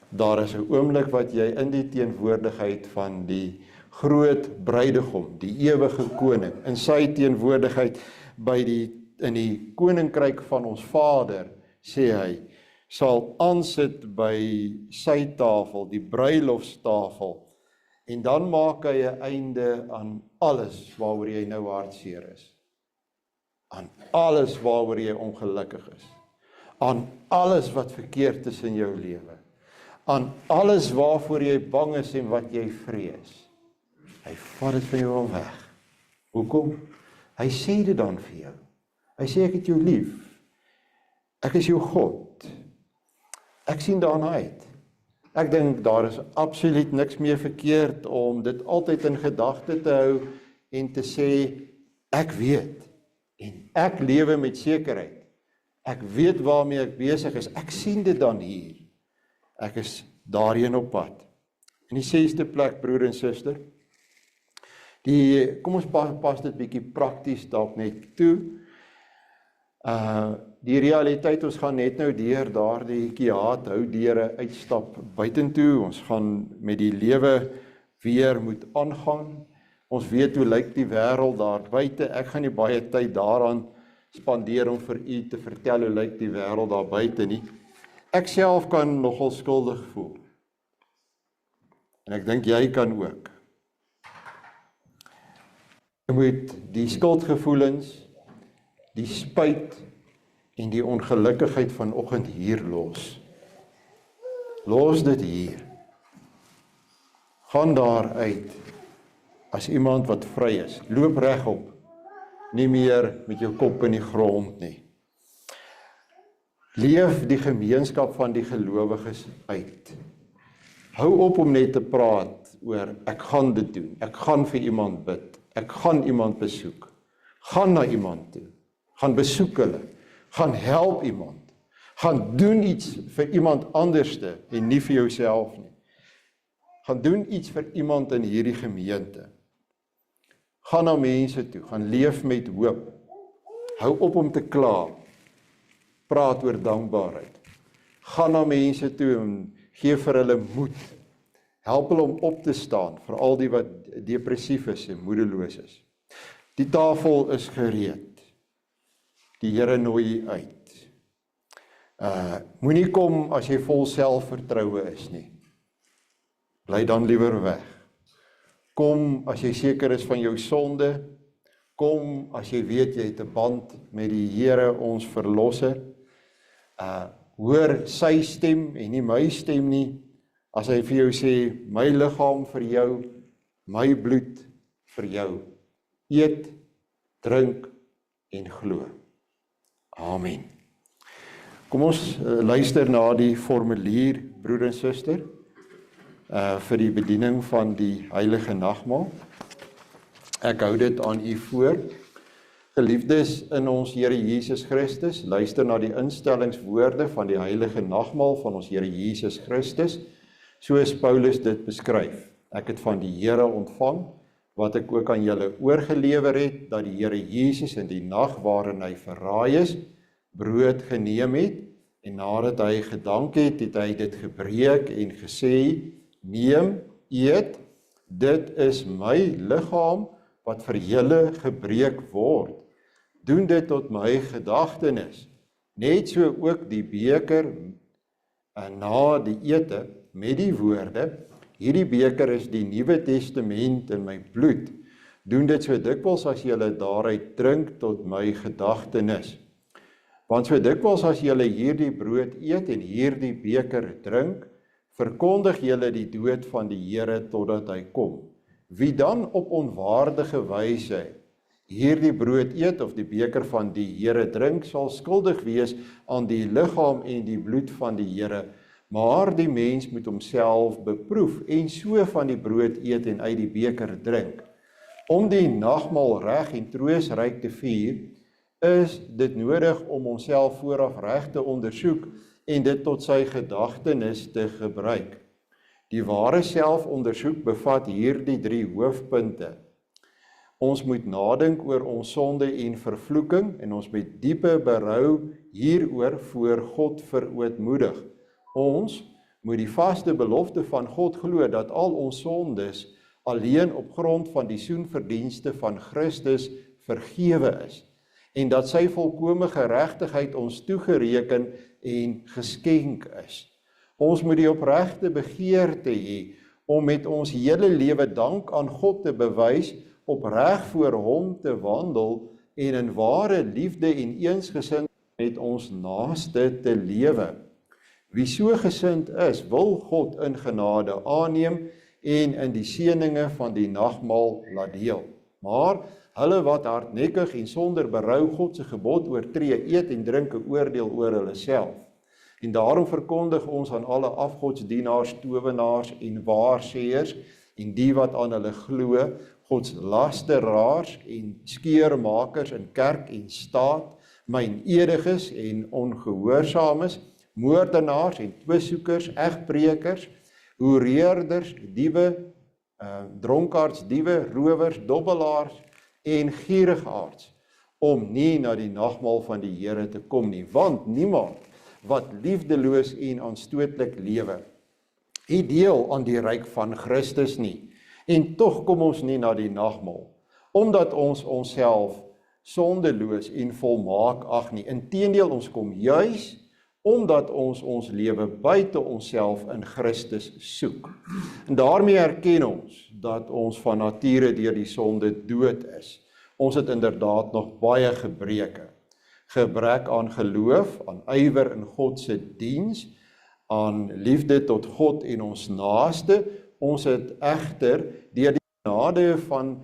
Daar is 'n oomblik wat jy in die teenwoordigheid van die groot bruidegom, die ewige koning, in sy teenwoordigheid in die koninkryk van ons Vader, sê hy, sal aansit by sy tafel, die bruilofstafel, en dan maak hy 'n einde aan alles waaroor jy nou hartseer is. Aan alles waaroor jy ongelukkig is. Aan alles wat verkeerd is in jou lewe. Aan alles waarvoor jy bang is en wat jy vrees. Hy vat dit van jou al weg. Hoekom? Hy sê dit dan vir jou. Hy sê ek het jou lief. Ek is jou God. Ek sien daarna uit. Ek dink daar is absoluut niks meer verkeerd om dit altyd in gedagte te hou en te sê ek weet en ek lewe met sekerheid. Ek weet waarmee ek besig is. Ek sien dit dan hier. Ek is daarheen op pad. In die 6de plek, broer en suster, kom ons pas dit bietjie prakties dalk net toe. Die realiteit, ons gaan net nou deur daardie Kiaat hou deure uitstap buitentoe. Ons gaan met die lewe weer moet aangaan. Ons weet hoe lyk die wêreld daar buite. Ek gaan nie baie tyd daaraan spandeer om vir u te vertel hoe lyk die wêreld daar buite nie. Ek self kan nogal skuldig voel. En ek dink jy kan ook. Jy moet die skuldgevoelens, die spyt en die ongelukkigheid vanoggend hier los. Los dit hier. Gaan daar uit as iemand wat vry is. Loop regop. Nie meer met jou kop in die grond nie. Leef die gemeenskap van die gelowiges uit. Hou op om net te praat oor ek gaan dit doen. Ek gaan vir iemand bid. Ek gaan iemand besoek. Gaan na iemand toe. Gaan besoek hulle. Gaan help iemand. Gaan doen iets vir iemand anderste en nie vir jouself nie. Gaan doen iets vir iemand in hierdie gemeente. Gaan na mense toe, gaan leef met hoop. Hou op om te kla. Praat oor dankbaarheid. Gaan na mense toe en gee vir hulle moed. Help hulle om op te staan, veral die wat depressief is en moedeloos is. Die tafel is gereed. Die Here nooi u uit. Moenie kom as jy vol selfvertroue is nie. Bly dan liewer weg. Kom as jy seker is van jou sonde. Kom as jy weet jy het 'n band met die Here ons verlosser. Hoor sy stem en nie my stem nie. As hy vir jou sê, my liggaam vir jou, my bloed vir jou. Eet, drink en glo. Amen. Kom ons luister na die formulier, broer en suster, vir die bediening van die heilige nagmaal. Ek hou dit aan u voor. Geliefdes in ons Here Jesus Christus, luister na die instellingswoorde van die heilige nagmaal van ons Here Jesus Christus, soos Paulus dit beskryf. Ek het van die Here ontvang, wat ek ook aan julle oorgelewer het, dat die Here Jesus in die nag waarin hy verraai is, brood geneem het, en nadat hy gedank het, het hy dit gebreek en gesê, neem, eet, dit is my liggaam, wat vir julle gebreek word. Doen dit tot my gedagtenis. Net so ook die beker na die ete met die woorde, hierdie beker is die Nuwe Testament in my bloed. Doen dit so dikwels as julle daaruit drink tot my gedagtenis. Want so dikwels as julle hierdie brood eet en hierdie beker drink, verkondig julle die dood van die Here totdat hy kom. Wie dan op onwaardige wyse hierdie brood eet of die beker van die Here drink, sal skuldig wees aan die liggaam en die bloed van die Here. Maar die mens moet homself beproef en so van die brood eet en uit die beker drink. Om die nagmaal reg en troostryk te vier, is dit nodig om onsself vooraf reg te ondersoek en dit tot sy gedagtenis te gebruik. Die ware selfondersoek bevat hierdie 3 hoofpunte. Ons moet nadink oor ons sonde en vervloeking en ons met diepe berou hieroor voor God verootmoedig. Ons moet die vaste belofte van God glo dat al ons sondes alleen op grond van die soenverdienste van Christus vergewe is, en dat sy volkome geregtigheid ons toegereken en geskenk is. Ons moet die opregte begeerte hê om met ons hele lewe dank aan God te bewys, opreg voor hom te wandel en in ware liefde en eensgesind met ons naaste te lewe. Wie so gesind is, wil God in genade aanneem en in die seëninge van die nagmaal laat deel. Maar hulle wat hardnekkig en sonder berou God se gebod oortree, eet en drink 'n oordeel oor hulle self. En daarom verkondig ons aan alle afgodsdienaars, towenaars en waarsêers en die wat aan hulle glo, godslasteraars en skeurmakers in kerk en staat, mynediges en ongehoorsaames, moordenaars en twissoekers, egbreekers, hoereerders, diewe, dronkaards, diewe, rowers, dobbelaars en gierigaards, om nie na die nagmaal van die Here te kom nie, want niemand wat liefdeloos en aanstootlik lewe, het deel aan die ryk van Christus nie, en tog kom ons nie na die nagmaal, omdat ons onsself sondeloos en volmaak ag nie. Inteendeel, ons kom juis omdat ons ons lewe buite onsself in Christus soek. En daarmee erken ons dat ons van nature deur die sonde dood is. Ons het inderdaad nog baie gebreke. Gebrek aan geloof, aan ywer in God se diens, aan liefde tot God en ons naaste. Ons het egter deur die genade van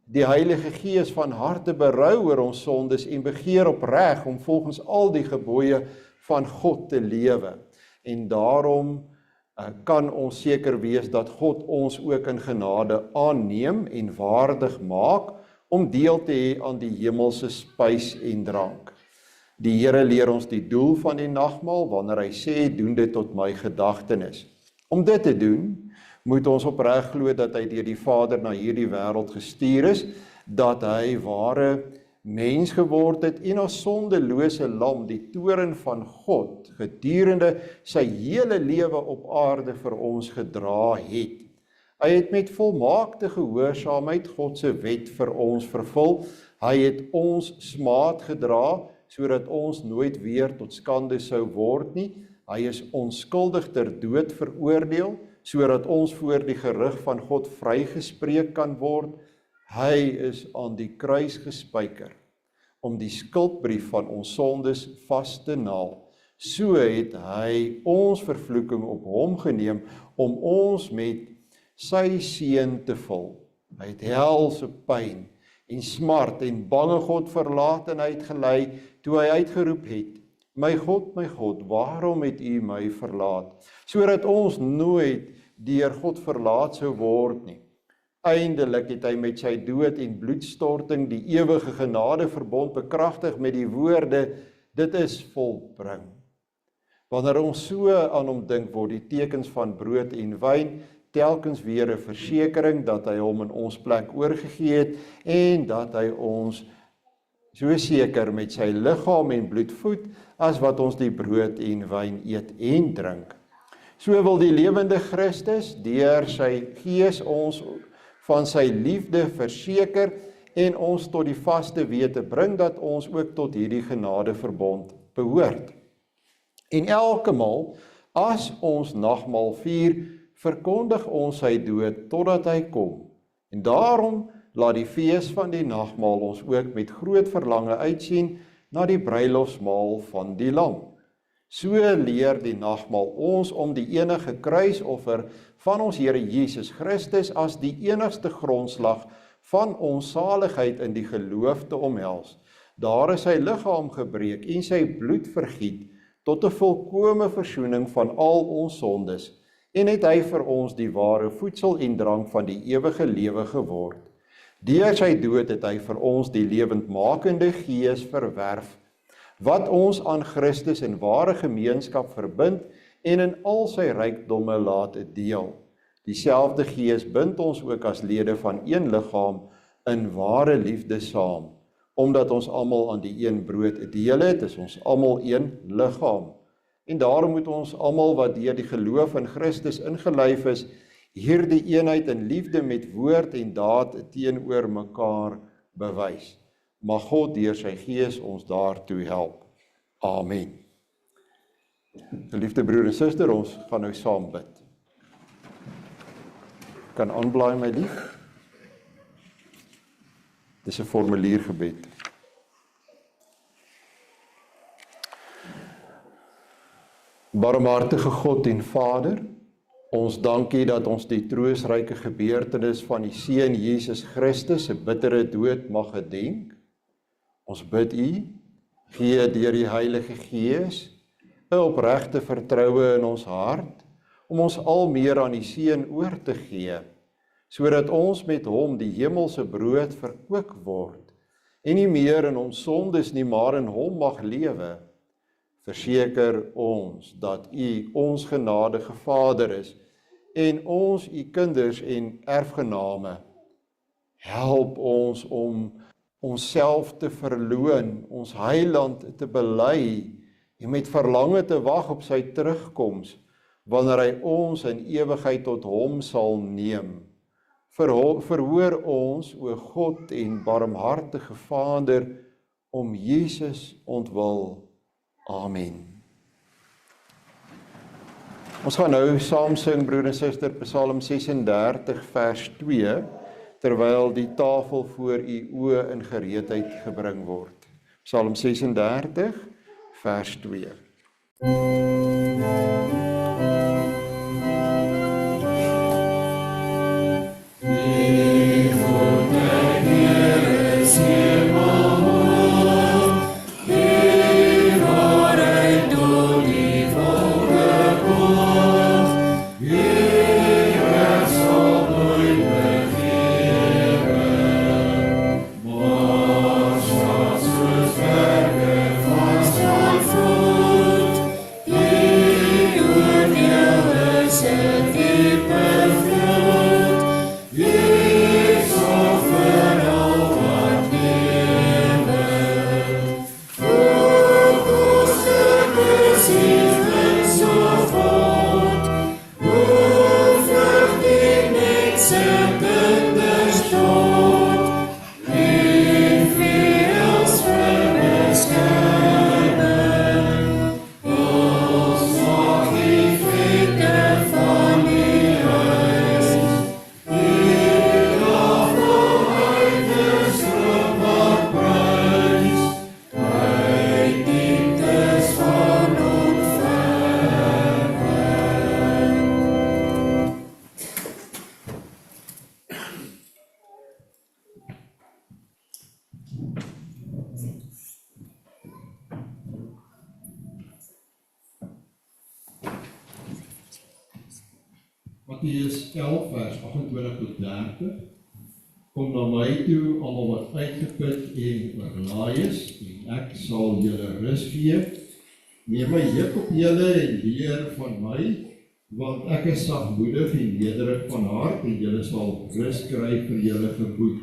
die Heilige Gees van harte berou oor ons sondes en begeer opreg om volgens al die gebooie van God te lewe. En daarom kan ons seker wees dat God ons ook in genade aanneem en waardig maak om deel te hê aan die hemelse spys en drank. Die Here leer ons die doel van die nagmaal wanneer hy sê, doen dit tot my gedagtenis. Om dit te doen, moet ons opreg glo dat hy deur die Vader na hierdie wêreld gestuur is, dat hy ware mens geword het en as sondelose lam die toorn van God gedurende sy hele lewe op aarde vir ons gedra het. Hy het met volmaakte gehoorsaamheid God se wet vir ons vervul. Hy het ons smaad gedra sodat ons nooit weer tot skande sou word nie. Hy is onskuldig ter dood veroordeel sodat ons voor die gerig van God vrygespreek kan word. Hy is aan die kruis gespyker om die skuldbrief van ons sondes vas te naal. So het hy ons vervloeking op hom geneem om ons met sy seën te vul. Hy het helse pyn en smart en bange God verlatenheid gelei toe hy uitgeroep het, my God, waarom het u my verlaat? Sodat ons nooit deur God verlaat sou word nie. Eindelik het hy met sy dood en bloedstorting die ewige genadeverbond bekragtig met die woorde, dit is volbring. Wanneer ons so aan hom dink, word die tekens van brood en wyn telkens weer 'n versekering dat hy hom in ons plek oorgegee het en dat hy ons so seker met sy liggaam en bloed voed as wat ons die brood en wyn eet en drink. So wil die lewende Christus deur sy Gees ons van sy liefde verseker en ons tot die vaste wete bring dat ons ook tot hierdie genadeverbond behoort. En elke maal as ons nagmaal vier, verkondig ons sy dood totdat hy kom. En daarom laat die fees van die nagmaal ons ook met groot verlange uitsien na die bruilofsmaal van die Lam. So leer die nagmaal ons om die enige kruisoffer van ons Here Jesus Christus as die enigste grondslag van ons saligheid in die geloof te omhels. Daar is sy liggaam gebreek en sy bloed vergiet tot 'n volkome versoening van al ons sondes, en het hy vir ons die ware voedsel en drank van die ewige lewe geword. Deur sy dood het hy vir ons die lewendmakende Gees verwerf, wat ons aan Christus in ware gemeenskap verbind en in al sy rykdomme laat deel. Dieselfde Gees bind ons ook as lede van een liggaam in ware liefde saam. Omdat ons almal aan die een brood deel het, is ons almal een liggaam. En daarom moet ons almal wat deur die geloof in Christus ingelyf is hierdie eenheid in liefde met woord en daad teenoor mekaar bewys. Mag God deur sy Gees ons daartoe help. Amen. Geliefde broer en suster, ons gaan nou saam bid. Kan aanblaai my lief. Dis 'n formuliergebed. Barmhartige God en Vader, ons dankie dat ons die troostryke gebeurtenis van die Seun Jesus Christus se bittere dood mag gedenk. Ons bid U, gee deur die Heilige Gees 'n opregte vertroue in ons hart, om ons al meer aan die Seun oor te gee, sodat ons met Hom die hemelse brood verkoop word, en nie meer in ons sondes nie, maar in Hom mag lewe. Verseker ons dat U ons genadige Vader is, en ons U kinders en erfgename. Help ons om onsself te verloon, ons Heiland te bely, en met verlange te wag op sy terugkoms, wanneer hy ons in ewigheid tot Hom sal neem. Verhoor ons, o God en barmhartige Vader, om Jesus ontwil. Amen. Ons gaan nou saam sing, broer en suster, Psalm 36 vers 2, terwyl die tafel voor U oë in gereedheid gebring word. Psalm 36 vers 2. Mattheus 11 vers 28 tot 30. Kom na my toe, almal wat uitgeput en oorlaai is, en ek sal julle rus gee. Neem my juk op julle en leer van my, want ek is sagmoedig en nederig van hart, en julle sal rus kry vir julle gemoed.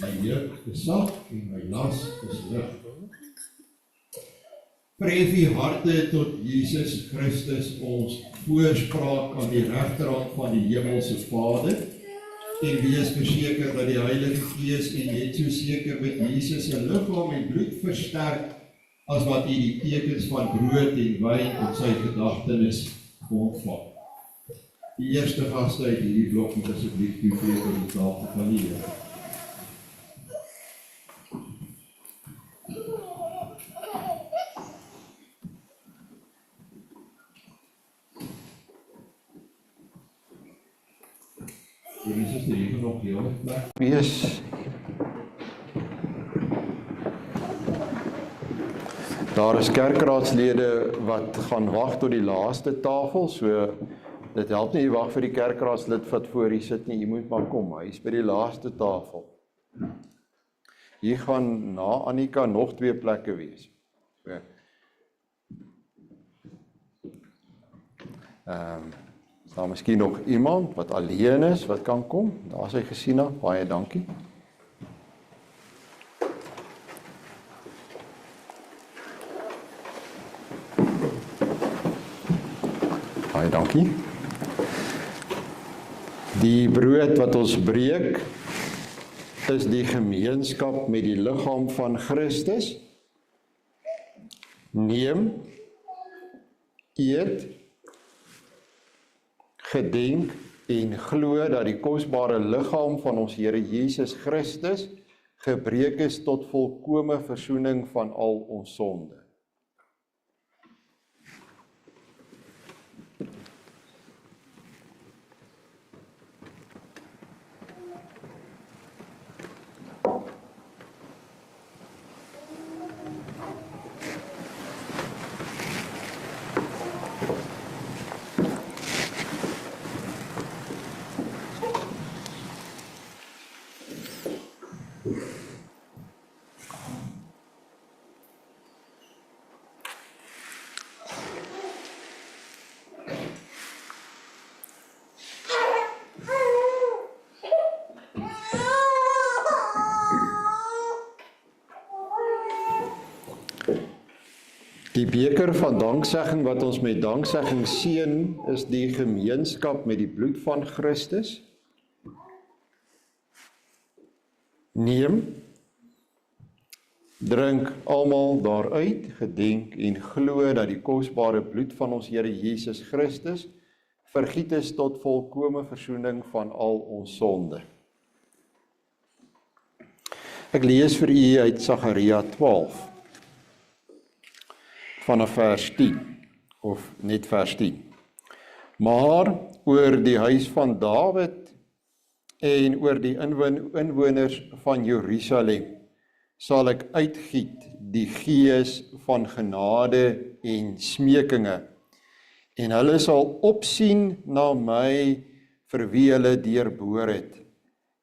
My juk is sag en my las is lig. Verhef u harte tot Jesus Christus, ons voorspraak aan die regterhand van die hemelse Vader, en wees verseker dat die Heilige Gees en net so seker met Jesus se liggaam en bloed versterk, as wat u die tekens van brood en wyn in sy gedagtenis ontvang. Die eerste gaste uit hierdie blok moet asseblief toetree tot die tafel van die Here. Wees. Daar is kerkraadslede wat gaan wag tot die laaste tafel, so dit help nie jy wag vir die kerkraadslid wat voor jy sit nie, jy moet maar kom, hy is by die laaste tafel. Hier gaan na Annika nog 2 plekke wees. So. Is daar miskien nog iemand wat alleen is, wat kan kom? Daar is hy gesien, baie dankie. Baie dankie. Die brood wat ons breek, is die gemeenskap met die liggaam van Christus. Neem, eet, gedenk en glo dat die kosbare liggaam van ons Here Jesus Christus gebreek is tot volkome versoening van al ons sonde. Die beker van danksegging wat ons met danksegging seën, is die gemeenskap met die bloed van Christus. Neem, drink almal daaruit, gedenk en glo dat die kosbare bloed van ons Here Jesus Christus vergiet is tot volkome versoening van al ons sonde. Ek lees vir u uit Sagaria 12. Vanaf vers 10, of net vers 10. Maar oor die huis van Dawid en oor die inwoners van Jerusalem sal ek uitgiet die gees van genade en smekinge, en hulle sal opsien na my vir wie hulle deurboor het,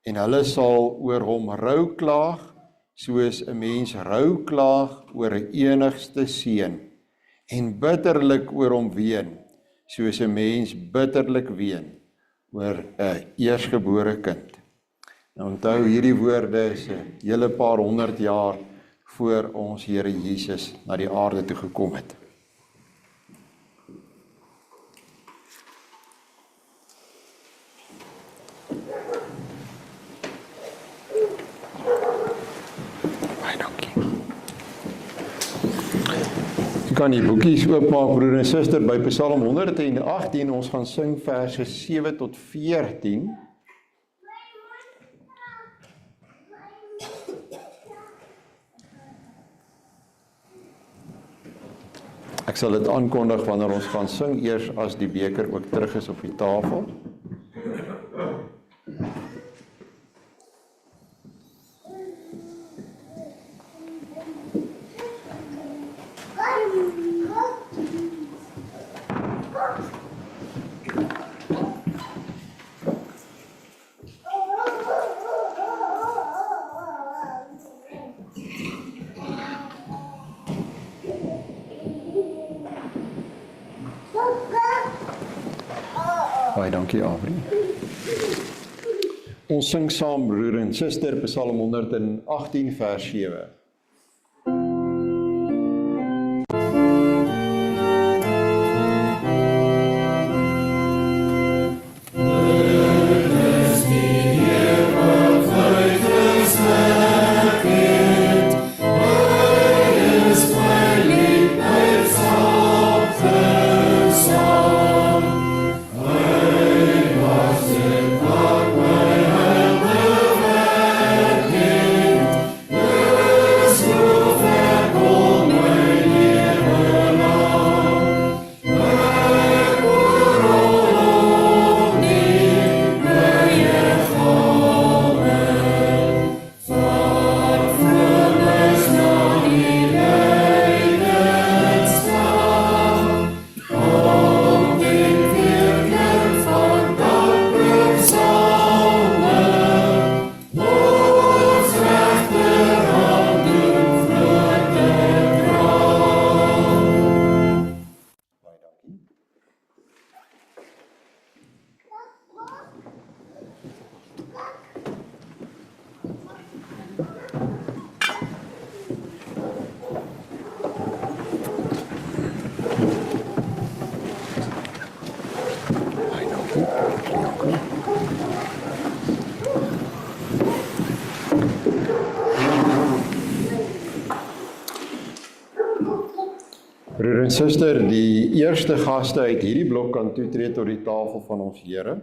en hulle sal oor hom rou klaag, soos 'n mens rou klaag oor 'n enigste seun, en bitterlik oor hom ween, soos 'n mens bitterlik ween oor 'n eersgebore kind. Nou onthou, hierdie woorde is 'n hele paar 100 jaar voor ons Here Jesus na die aarde toe gekom het. Kan die boekies oopmaak, broer en suster, by Psalm 118, ons gaan sing verse 7 tot 14. Ek sal dit aankondig wanneer ons gaan sing, eers as die beker ook terug is op die tafel. Baie dankie, Avri. Ons sing saam, broer en suster, Psalm 118 vers 7. Broer en suster, die eerste gaste uit hierdie blok kan toetree tot die tafel van ons Here.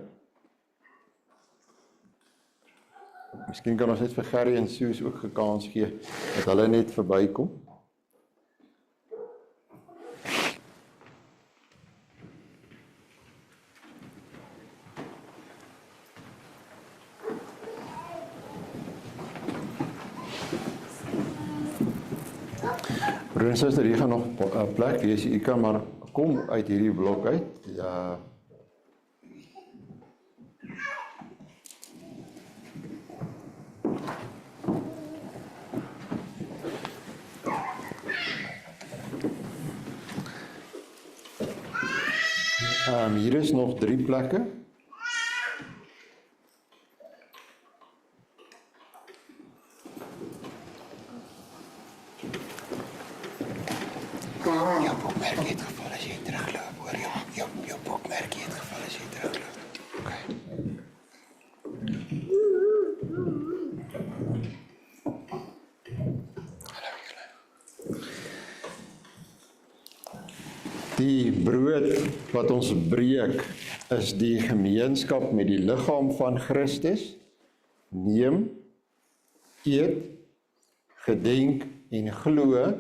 Miskien kan ons net vir Gerrie en Soos ook 'n kans gee, dat hulle net verbykom. Broer en suster, hier gaan nog 'n plek wees, u kan maar kom uit hierdie blok uit. Ja. Hier is nog 3 plekke. Jou boekmerkie het geval as jy terugloop, hoor. Jou boekmerkie het geval as jy terugloop. Okay. Hallo julle. Die brood wat ons breek is die gemeenskap met die liggaam van Christus. Neem, eet, gedenk en glo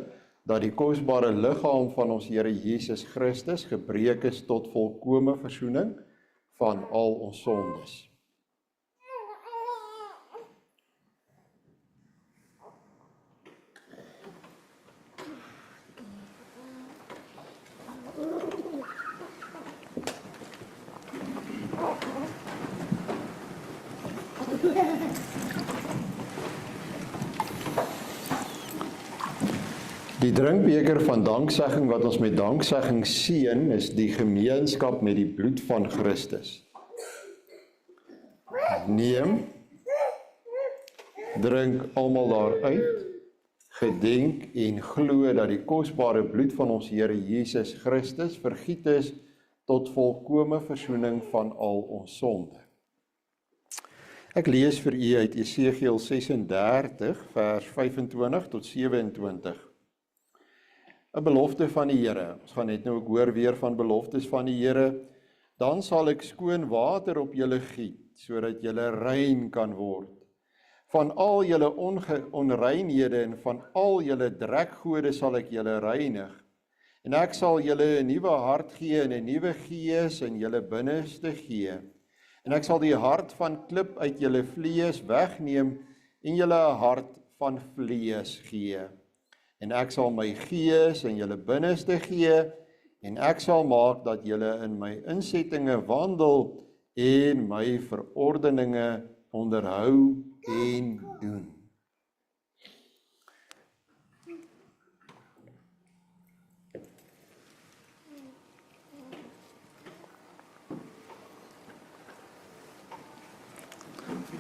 dat die kosbare liggaam van ons Here Jesus Christus gebreek is tot volkome versoening van al ons sondes. Die drinkbeker van danksegging wat ons met danksegging seën, is die gemeenskap met die bloed van Christus. Neem, drink almal daaruit, gedenk en glo dat die kosbare bloed van ons Here Jesus Christus vergiet is tot volkome versoening van al ons sonde. Ek lees vir u uit Esegiel 36 vers 25 tot 27. 'n belofte van die Here. Ons gaan net nou ook hoor weer van beloftes van die Here. Dan sal ek skoon water op julle giet, sodat julle rein kan word. Van al julle onreinhede en van al julle drekgode sal ek julle reinig. En ek sal julle 'n nuwe hart gee en 'n nuwe gees in julle binneste gee. En ek sal die hart van klip uit julle vlees wegneem en julle 'n hart van vlees gee. En ek sal my gees in julle binneste gee, en ek sal maak dat julle in my insettinge wandel en my verordeninge onderhou en doen.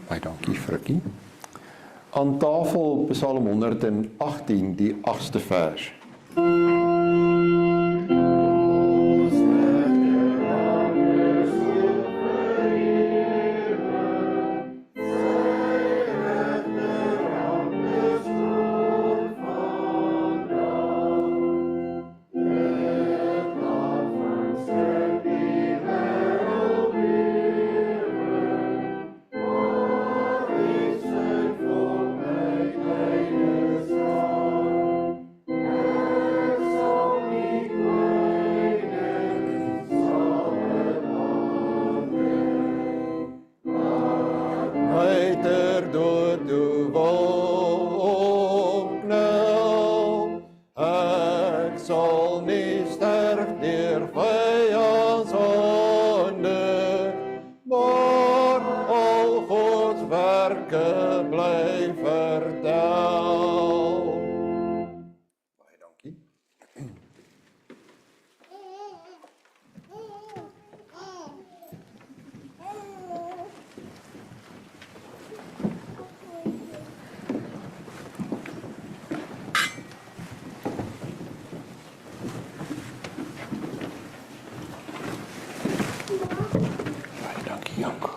Baie dankie, Frikkie. Aan tafel Psalm 118, die 8ste vers. Janko.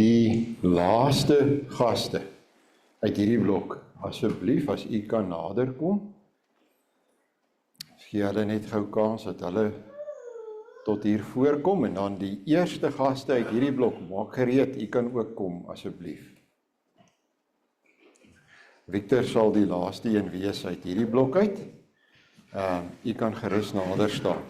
Die laaste gaste uit hierdie blok, asseblief as u kan naderkom. Gee hulle net gou kans dat hulle tot hier voorkom en dan die eerste gaste uit hierdie blok, maak gereed, u kan ook kom asseblief. Victor sal die laaste een wees uit hierdie blok uit. U kan gerus nader staan.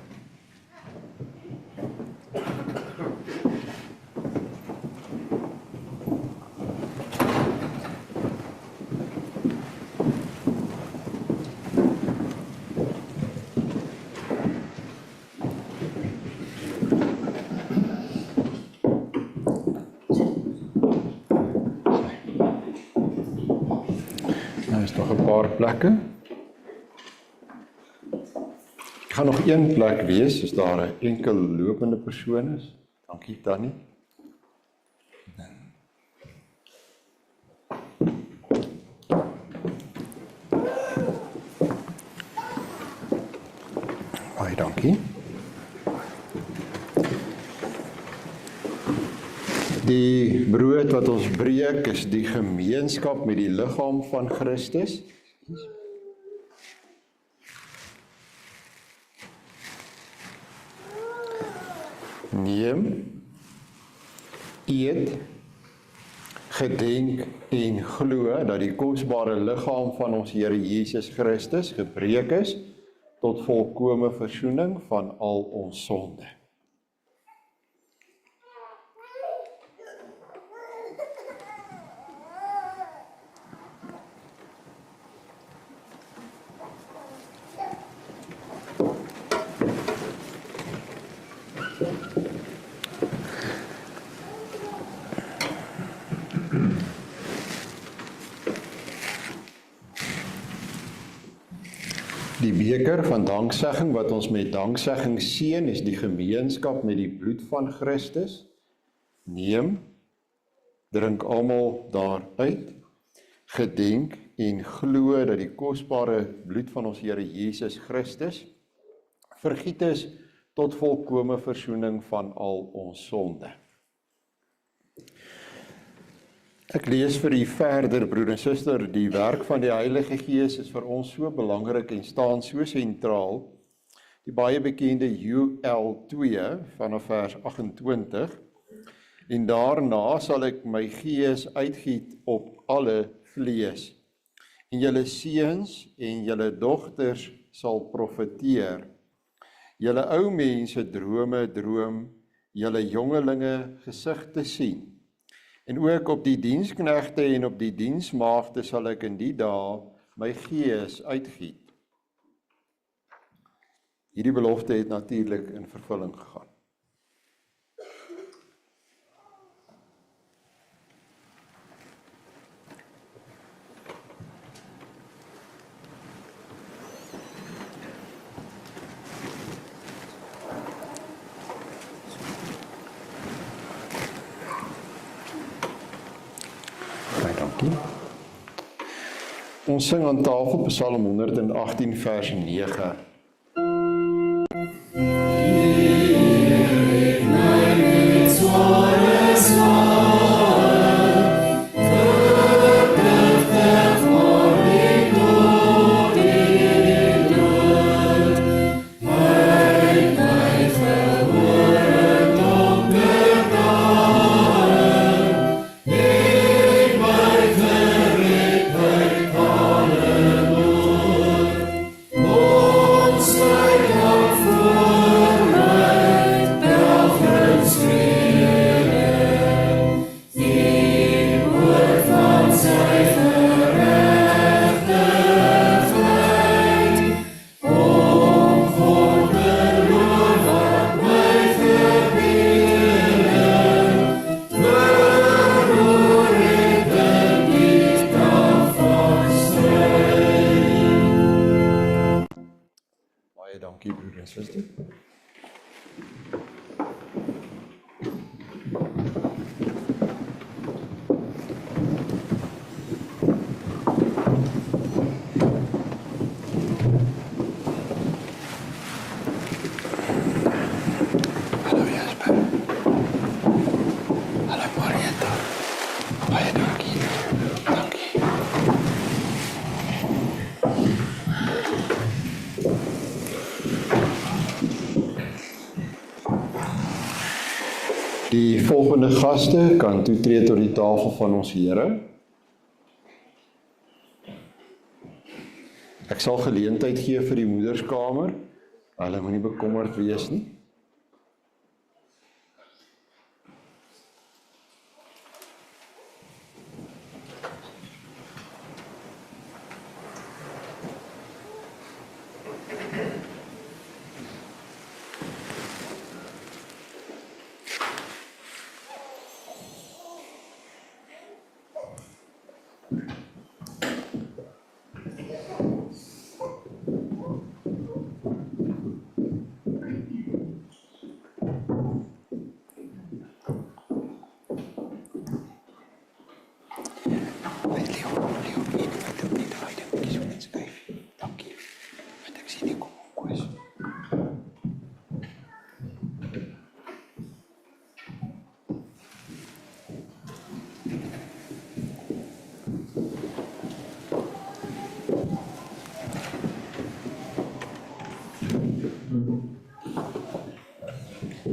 Daar is nog 'n paar plekke. Ek gaan nog een plek wees, as daar 'n enkel lopende persoon is. Dankie Tannie. Baie dankie. Die brood wat ons breek is die gemeenskap met die liggaam van Christus. Neem, eet, gedenk en glo dat die kosbare liggaam van ons Here Jesus Christus gebreek is tot volkome versoening van al ons sonde. Die beker van danksegging wat ons met danksegging seën is die gemeenskap met die bloed van Christus. Neem, drink almal daaruit, gedenk en glo dat die kosbare bloed van ons Here Jesus Christus vergiet is tot volkome versoening van al ons sonde. Ek lees vir u verder, broeder en suster, die werk van die Heilige Gees is vir ons so belangrik en staan so sentraal. Die baie bekende Joël 2 vanaf vers 28. En daarna sal ek my gees uitgiet op alle vlees. En julle seuns en julle dogters sal profeteer. Julle ou mense drome droom, julle jongelinge gesigte sien. En ook op die diensknegte en op die diensmaagde sal ek in die dae my gees uitgiet. Hierdie belofte het natuurlik in vervulling gegaan. Ons sing aan tafel Psalm 118 vers 9. Dankie broeder en suster. Die volgende gaste kan toetree tot die tafel van ons Here. Ek sal geleentheid gee vir die moederskamer. Hulle moenie bekommerd wees nie.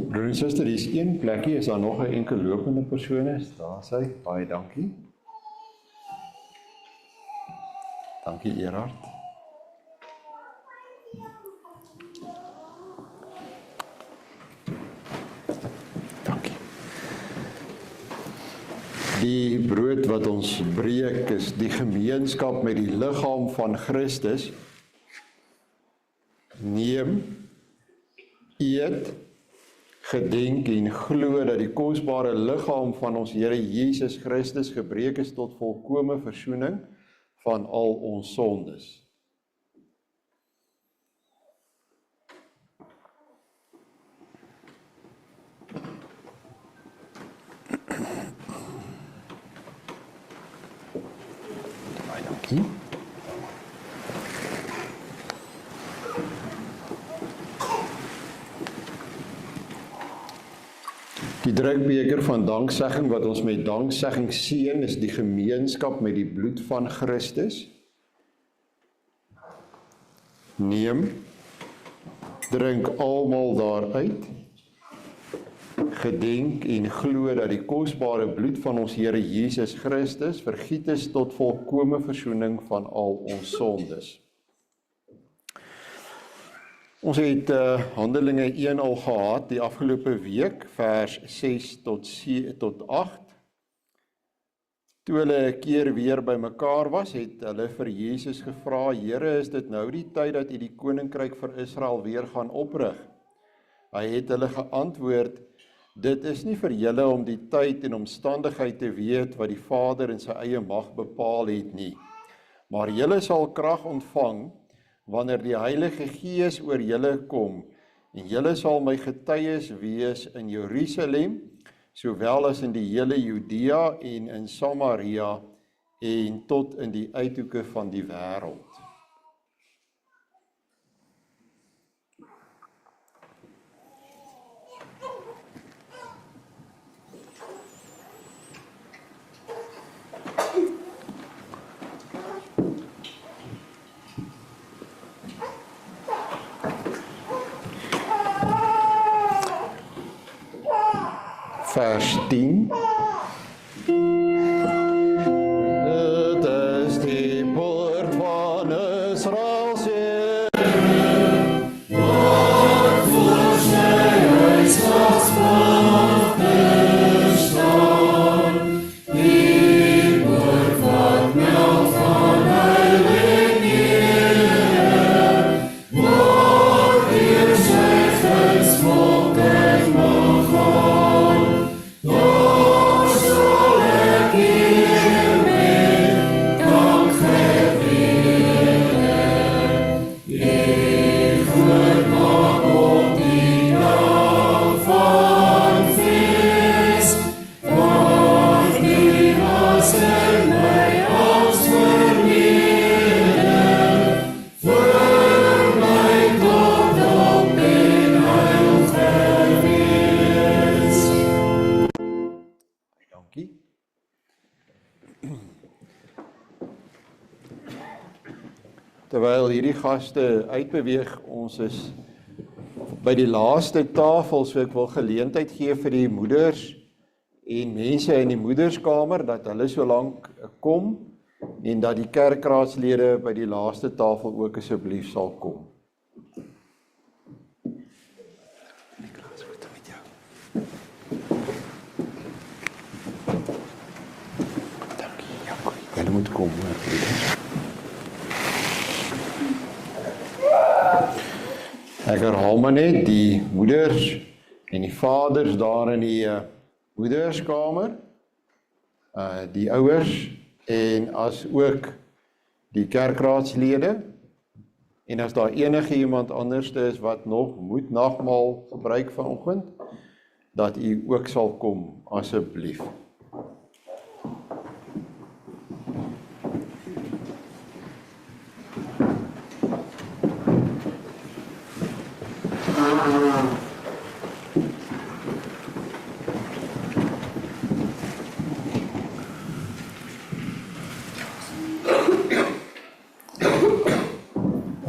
Broer en suster, hier is een plekkie, is daar nog 'n enkel lopende persoon is? Daar is hy, baie dankie. Dankie Gerard. Dankie. Die brood wat ons breek is die gemeenskap met die liggaam van Christus. Neem, eet, gedenk en glo dat die kosbare liggaam van ons Here Jesus Christus gebreek is tot volkome versoening van al ons sondes. Baie dankie. Die drinkbeker van danksegging wat ons met danksegging seën is die gemeenskap met die bloed van Christus. Neem, drink almal daaruit. Gedenk en glo dat die kosbare bloed van ons Here Jesus Christus vergiet is tot volkome versoening van al ons sondes. Ons het Handelinge 1 al gehad die afgelope week, vers 6 tot 8. Toe hulle 'n keer weer by mekaar was, het hulle vir Jesus gevra, Here, is dit nou die tyd dat U die koninkryk vir Israel weer gaan oprig? Hy het hulle geantwoord, dit is nie vir julle om die tyd en omstandigheid te weet wat die Vader in sy eie mag bepaal het nie. Maar julle sal krag ontvang, wanneer die Heilige Gees oor julle kom, en julle sal my getuies wees in Jerusalem, sowel as in die hele Judea en in Samaria, en tot in die uithoeke van die wêreld. Vers 10. Dit is die poort van Israel se. Wat voor sy huis was bestaan. Die poort wat meld van heiligheid. Waar weer sy volkheid mag gaan. Terwyl hierdie gaste uitbeweeg, ons is by die laaste tafel, so ek wil geleentheid gee vir die moeders en mense in die moederskamer, dat hulle so lank kom, en dat die kerkraadslede by die laaste tafel ook asseblief sal kom. Hulle moet kom, ek herhaal maar net, die moeders en die vaders daar in die moederskamer, die ouers, en as ook die kerkraadslede, en as daar enige iemand anders is wat nog moet nagmaal gebruik vanoggend, dat u ook sal kom, asseblief.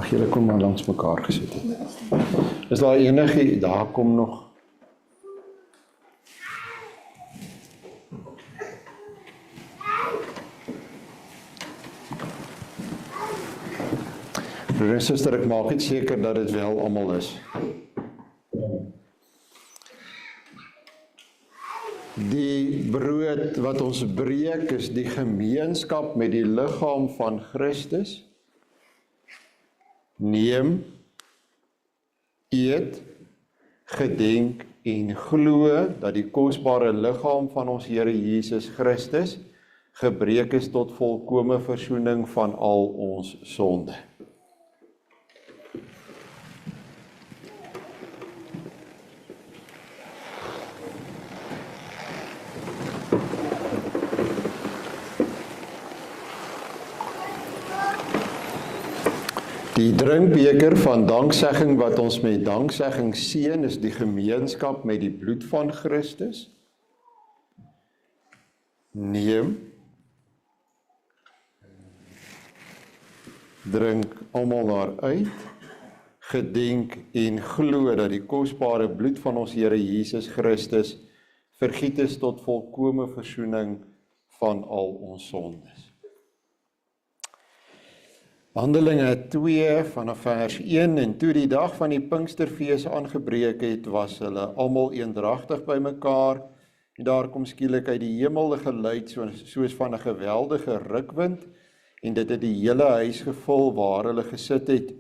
Julle kom maar langs mekaar gesit het. Is daar enige, daar kom nog. Broer en suster, ek maak net seker dat dit wel almal is. Die brood wat ons breek is die gemeenskap met die liggaam van Christus. Neem, eet, gedenk en glo dat die kosbare liggaam van ons Here Jesus Christus gebreek is tot volkome versoening van al ons sonde. Die drinkbeker van danksegging wat ons met danksegging seën is die gemeenskap met die bloed van Christus. Neem, drink almal daaruit, gedenk en glo dat die kosbare bloed van ons Here Jesus Christus vergiet is tot volkome versoening van al ons sondes. Handelinge 2 vanaf vers 1, en toe die dag van die Pinksterfees aangebreek het, was hulle almal eendragtig by mekaar, en daar kom skielik uit die hemel 'n geluid soos van 'n geweldige rukwind, en dit het die hele huis gevul waar hulle gesit het.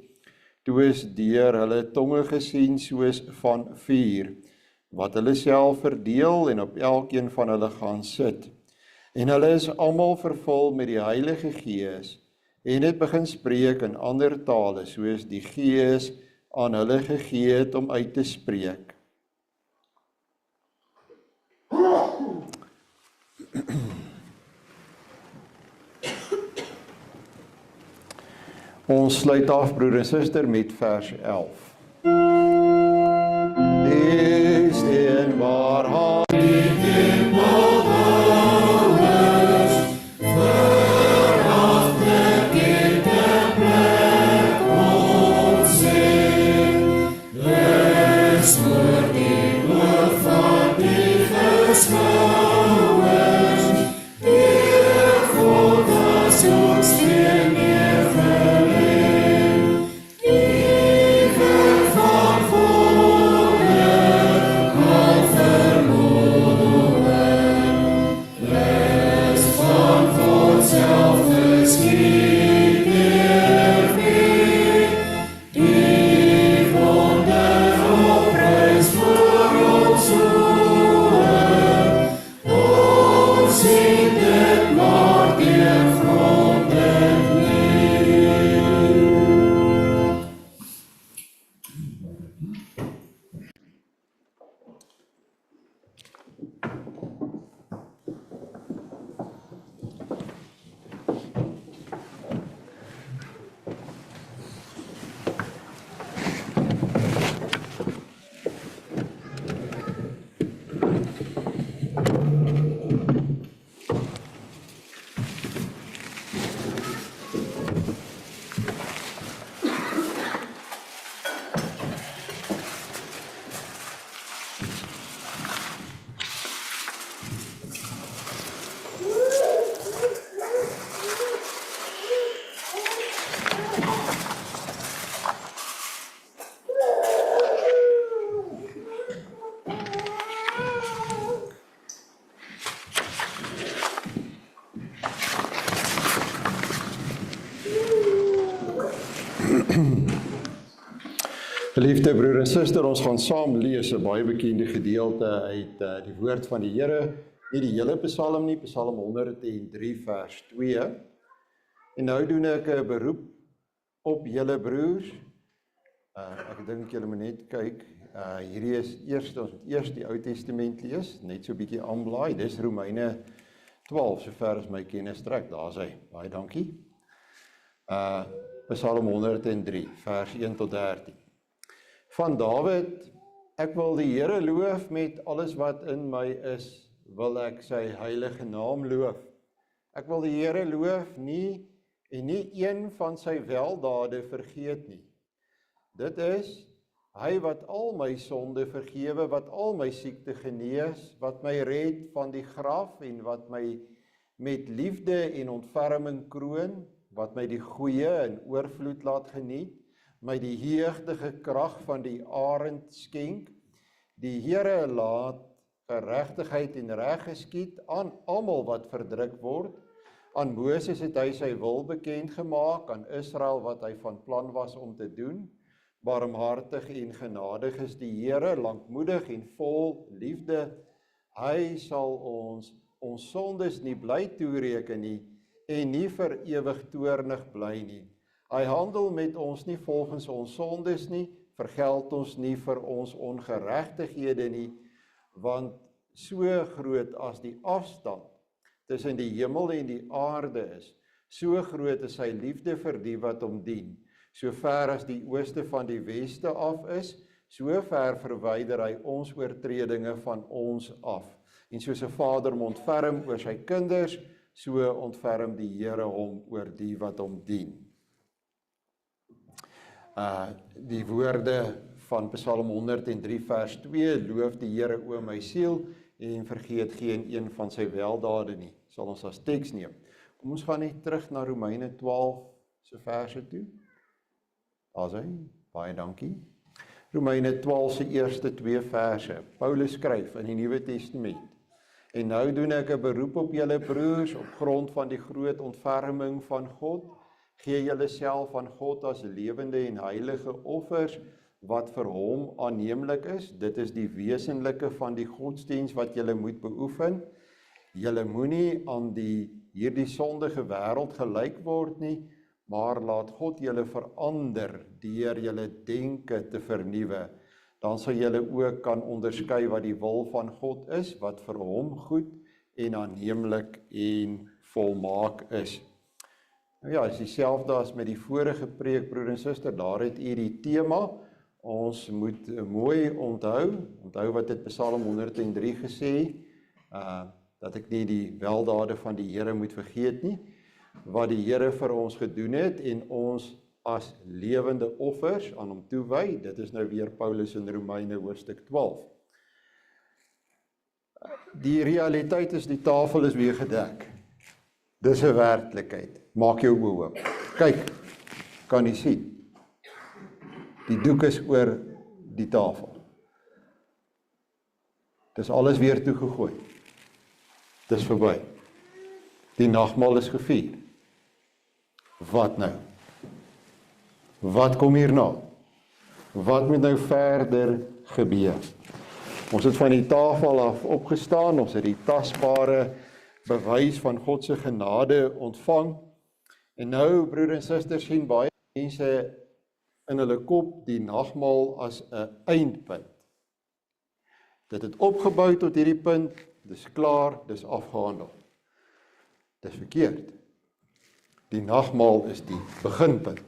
Toe is deur hulle tonge gesien soos van vuur, wat hulle self verdeel en op elkeen van hulle gaan sit. En hulle is almal vervul met die Heilige Gees, en het begin spreek in ander tale, soos die Gees aan hulle gegee het om uit te spreek. Ons sluit af, broer en suster, met vers 11. Is en waar Verloren, al verloren. Geliefde broer en suster, ons gaan saam lees 'n baie bekende gedeelte uit die woord van die Here, nie die hele Psalm nie, Psalm 103 vers 2. En nou doen ek 'n beroep op julle broers. Ek dink julle moet net kyk, hierdie is ons moet eers die Ou Testament lees, net so 'n bietjie aanblaai, dis Romeine 12, sover as my kennis strek, daar's hy, baie dankie. Psalm 103, vers 1 tot 13. Van Dawid, ek wil die Here loof met alles wat in my is, wil ek sy heilige naam loof. Ek wil die Here loof nie een van sy weldade vergeet nie. Dit is, hy wat al my sonde vergewe, wat al my siekte genees, wat my red van die graf en wat my met liefde en ontferming kroon, wat my die goeie in oorvloed laat geniet, my die jeugdige krag van die arend skenk, die Here laat geregtigheid en reg geskied aan almal wat verdruk word. Aan Moses het hy sy wil bekend gemaak, aan Israel wat hy van plan was om te doen. Barmhartig en genadig is die Here, lankmoedig en vol liefde. Hy sal ons sondes nie bly toereken nie en nie vir ewig toornig bly nie. Hy handel met ons nie volgens ons sondes nie, vergeld ons nie vir ons ongeregtighede nie, want so groot as die afstand tussen die hemel en die aarde is, so groot is sy liefde vir die wat hom dien. So ver as die ooste van die weste af is, so ver verwyder hy ons oortredinge van ons af. En soos 'n vader hom ontferm oor sy kinders, so ontferm die Here hom oor die wat hom dien. Die woorde van Psalm 103 vers 2, loof die Here o my siel en vergeet geen een van sy weldade nie, sal ons as teks neem. Kom ons gaan net terug na Romeine 12 se verse toe. Daar's hy, baie dankie. Romeine 12 se eerste 2 verse. Paulus skryf in die Nuwe Testament. En nou doen ek 'n beroep op julle broers op grond van die groot ontferming van God. Gee julle self aan God as lewende en heilige offers wat vir hom aanneemlik is. Dit is die wesenlike van die godsdiens wat julle moet beoefen. Julle moenie aan hierdie sondige wêreld gelyk word nie, maar laat God julle verander deur julle denke te vernuwe. Dan sal julle ook kan onderskei wat die wil van God is, wat vir hom goed en aanneemlik en volmaak is. Nou ja, is dieselfde as met die vorige preek, broer en suster, daar het u die tema. Ons moet mooi onthou wat het Psalm 103 gesê, dat ek nie die weldade van die Here moet vergeet nie, wat die Here vir ons gedoen het en ons as lewende offers aan hom toewy. Dit is nou weer Paulus in Romeine hoofstuk 12. Die realiteit is, die tafel is weer gedek. Dis 'n werklikheid. Maak jou oë oop. Kyk, kan jy sien? Die doek is oor die tafel. Dis alles weer toegegooi. Dis verby. Die nagmaal is gevier. Wat nou? Wat kom hierna? Wat moet nou verder gebeur? Ons het van die tafel af opgestaan, ons het die tasbare bewys van God se genade ontvang. En nou, broer en susters, sien baie mense in hulle kop die nagmaal as 'n eindpunt. Dit het opgebou tot hierdie punt, dis klaar, dis afgehandel. Dis verkeerd. Die nagmaal is die beginpunt.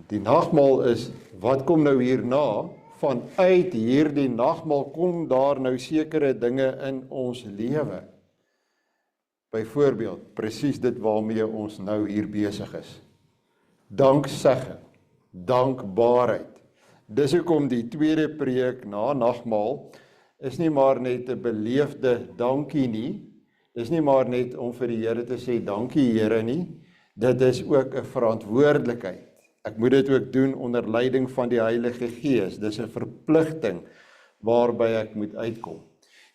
Die nagmaal is, wat kom nou hierna? Vanuit hierdie nagmaal kom daar nou sekere dinge in ons lewe. Byvoorbeeld, presies dit waarmee ons nou hier besig is. Danksegging, dankbaarheid. Dis hoekom die tweede preek na nagmaal is nie maar net 'n beleefde dankie nie. Dis nie maar net om vir die Here te sê dankie Here nie. Dit is ook 'n verantwoordelikheid. Ek moet dit ook doen onder leiding van die Heilige Gees. Dis 'n verpligting waarby ek moet uitkom.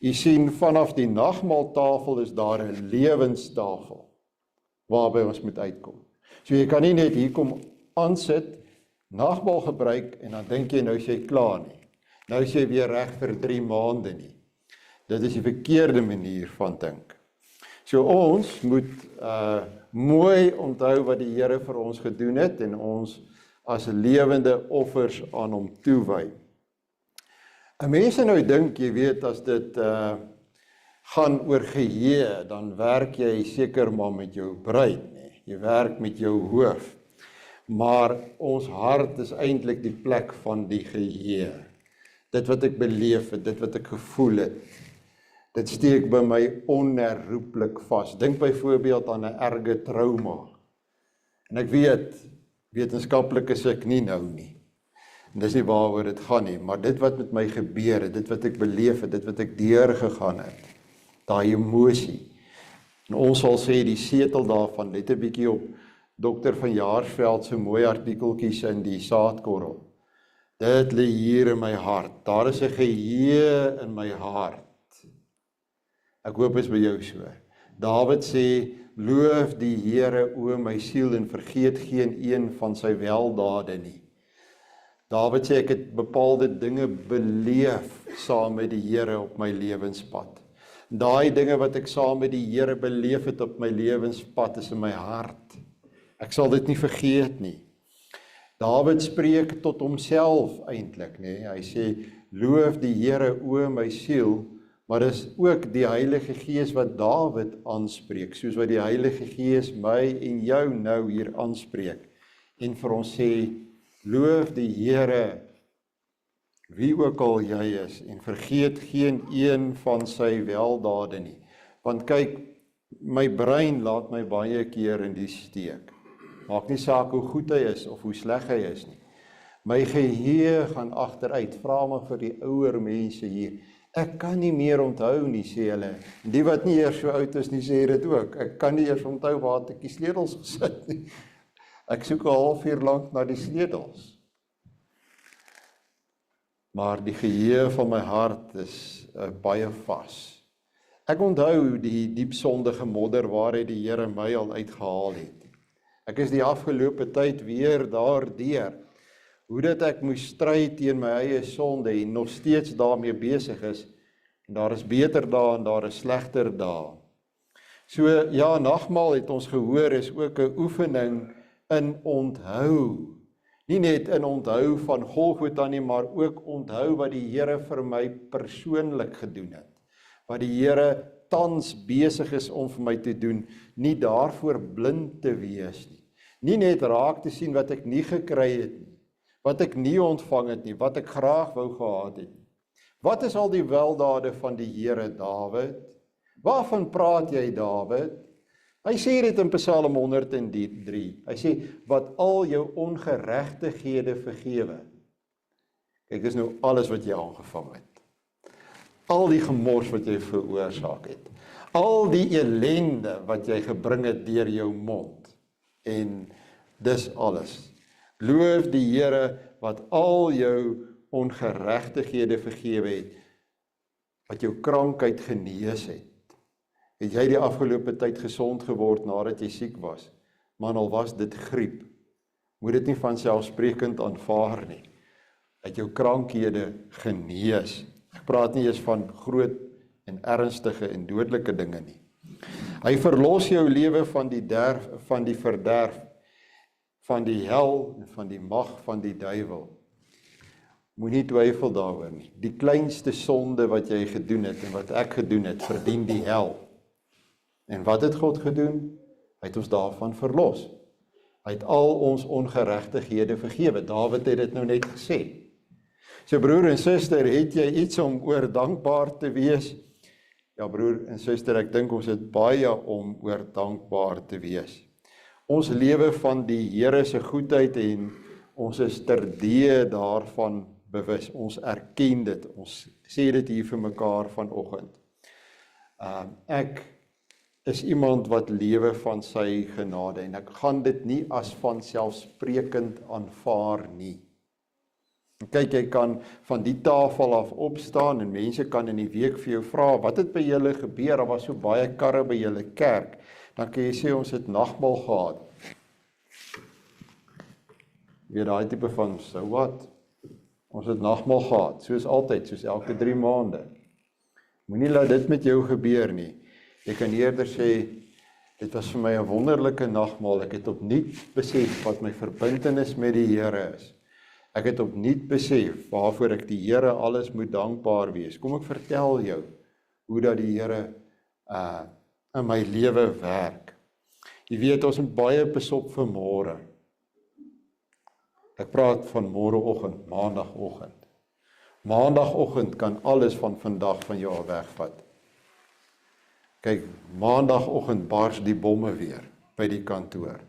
U sien, vanaf die nagmaaltafel is daar 'n lewenstafel waarby ons moet uitkom. So jy kan nie net hier kom aansit nagmaal gebruik en dan dink jy nou is jy klaar nie. Nou is jy weer reg vir 3 maande nie. Dit is die verkeerde manier van dink. So ons moet mooi onthou wat die Here vir ons gedoen het en ons as lewende offers aan hom toewy. En mense nou dink, jy weet, as dit gaan oor geheue, dan werk jy seker maar met jou brein, nee. Jy werk met jou hoof. Maar ons hart is eintlik die plek van die geheue. Dit wat ek beleef het, dit wat ek gevoel het, dit steek by my onherroepelik vas. Dink byvoorbeeld aan 'n erge trauma. En ek weet, wetenskaplik is ek nie nou nie. En dis nie waaroor dit gaan nie, maar dit wat met my gebeur het, dit wat ek beleef het, dit wat ek deurgegaan het, daai emosie. En ons sal sê die setel daarvan, let 'n bietjie op Dr. van Jaarsveld se mooi artikeltjies in die Saadkorrel. Dit lê hier in my hart. Daar is 'n geheue in my hart. Ek hoop is by jou so. Dawid sê, loof die Here o my siel en vergeet geen een van sy weldade nie. Dawid sê, ek het bepaalde dinge beleef saam met die Here op my lewenspad. Daai dinge wat ek saam met die Here beleef het op my lewenspad is in my hart. Ek sal dit nie vergeet nie. Dawid spreek tot homself eintlik, nee. Hy sê, loof die Here o my siel, maar dis ook die Heilige Gees wat Dawid aanspreek, soos wat die Heilige Gees my en jou nou hier aanspreek. En vir ons sê, loof die Here, wie ook al jy is, en vergeet geen een van sy weldade nie. Want kyk, my brein laat my baie keer in die steek. Maak nie saak hoe goed hy is, of hoe sleg hy is nie. My geheue gaan agteruit, vra maar vir die ouer mense hier. Ek kan nie meer onthou nie, sê hulle. Die wat nie eers so oud is nie, sê dit ook. Ek kan nie eers onthou waar het ek die sleutels gesit nie. Ek soek 'n halfuur lank na die sleutels. Maar die geheue van my hart is baie vas. Ek onthou die diep sondige modder waar hy die Here my al uitgehaal het. Ek is die afgelope tyd weer daardeur. Hoe dat ek moes stry teen my eie sonde en nog steeds daarmee besig is. En daar is beter dae en daar is slegter dae. So ja, nagmaal het ons gehoor is ook 'n oefening in onthou. Nie net in onthou van Golgotha nie, maar ook onthou wat die Here vir my persoonlik gedoen het. Wat die Here tans besig is om vir my te doen, nie daarvoor blind te wees nie. Nie net raak te sien wat ek nie gekry het nie, wat ek nie ontvang het nie, wat ek graag wou gehad het nie. Wat is al die weldade van die Here, Dawid? Waarvan praat jy, Dawid? Hy sê dit in Psalm 103. Hy sê, wat al jou ongeregtighede vergewe. Kyk, dis nou alles wat jy aangevang het. Al die gemors wat jy veroorsaak het. Al die ellende wat jy gebring het deur jou mond. En dis alles. Loof die Here wat al jou ongeregtighede vergewe het, wat jou krankheid genees het. Het jy die afgelope tyd gesond geword nadat jy siek was? Maar al was dit griep, moet dit nie vanselfsprekend aanvaar nie. Het jou krankhede genees. Ek praat nie eens van groot en ernstige en dodelike dinge nie. Hy verlos jou lewe van die verderf, van die hel en van die mag van die duiwel. Moenie twyfel daaroor nie. Die kleinste sonde wat jy gedoen het en wat ek gedoen het, verdien die hel. En wat het God gedoen? Hy het ons daarvan verlos. Hy het al ons ongeregtighede vergewe. Dawid het dit nou net gesê. So broer en suster, het jy iets om oor dankbaar te wees? Ja broer en suster, ek dink ons het baie om oor dankbaar te wees. Ons lewe van die Here se goedheid en ons is terdee daarvan bewus. Ons erken dit. Ons sê dit hier vir mekaar vanoggend. Ek is iemand wat lewe van sy genade en ek gaan dit nie as vanselfsprekend aanvaar nie. Kyk, jy kan van die tafel af opstaan en mense kan in die week vir jou vra, wat het by julle gebeur? Daar was so baie karre by julle kerk. Dan kan jy sê, ons het nagmaal gehad. Weet daai tipe van, so wat? Ons het nagmaal gehad, soos altyd, soos elke 3 maande. Moenie laat dit met jou gebeur nie. Jy kan eerder sê, dit was vir my 'n wonderlike nagmaal. Ek het opnuut besef wat my verbintenis met die Here is. Ek het opnuut besef waarvoor ek die Here alles moet dankbaar wees. Kom ek vertel jou hoe dat die Here in my lewe werk. Jy weet, ons moet baie besop vir môre. Ek praat van môreoggend, maandagoggend. Maandagoggend kan alles van vandag van jou al wegvat. Kyk, maandagoggend bars die bomme weer by die kantoor.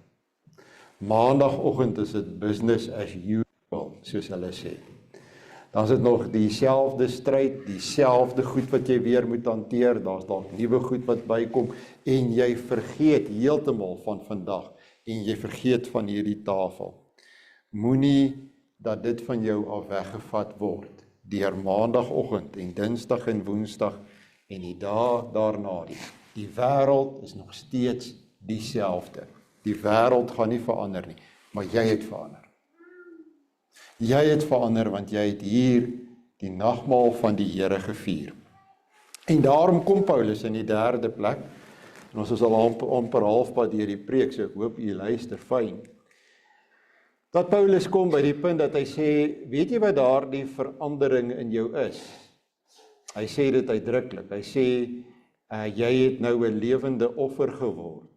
Maandagoggend is dit business as usual, soos hulle sê. Dan is dit nog dieselfde stryd, dieselfde goed wat jy weer moet hanteer, daar's dalk nuwe goed wat bykom, en jy vergeet heeltemal van vandag, en jy vergeet van hierdie tafel. Moenie dat dit van jou af weggevat word, deur maandagoggend en dinsdag en woensdag, en die dae daarna. Die wêreld is nog steeds dieselfde. Die wêreld gaan nie verander nie, maar jy het verander. Jy het verander, want jy het hier die nagmaal van die Here gevier. En daarom kom Paulus in die 3de plek, en ons is al amper halfpad deur die preek, so ek hoop jy luister fyn, dat Paulus kom by die punt dat hy sê, weet jy wat daardie verandering in jou is? Hy sê dit uitdruklik, hy sê, jy het nou 'n lewende offer geword.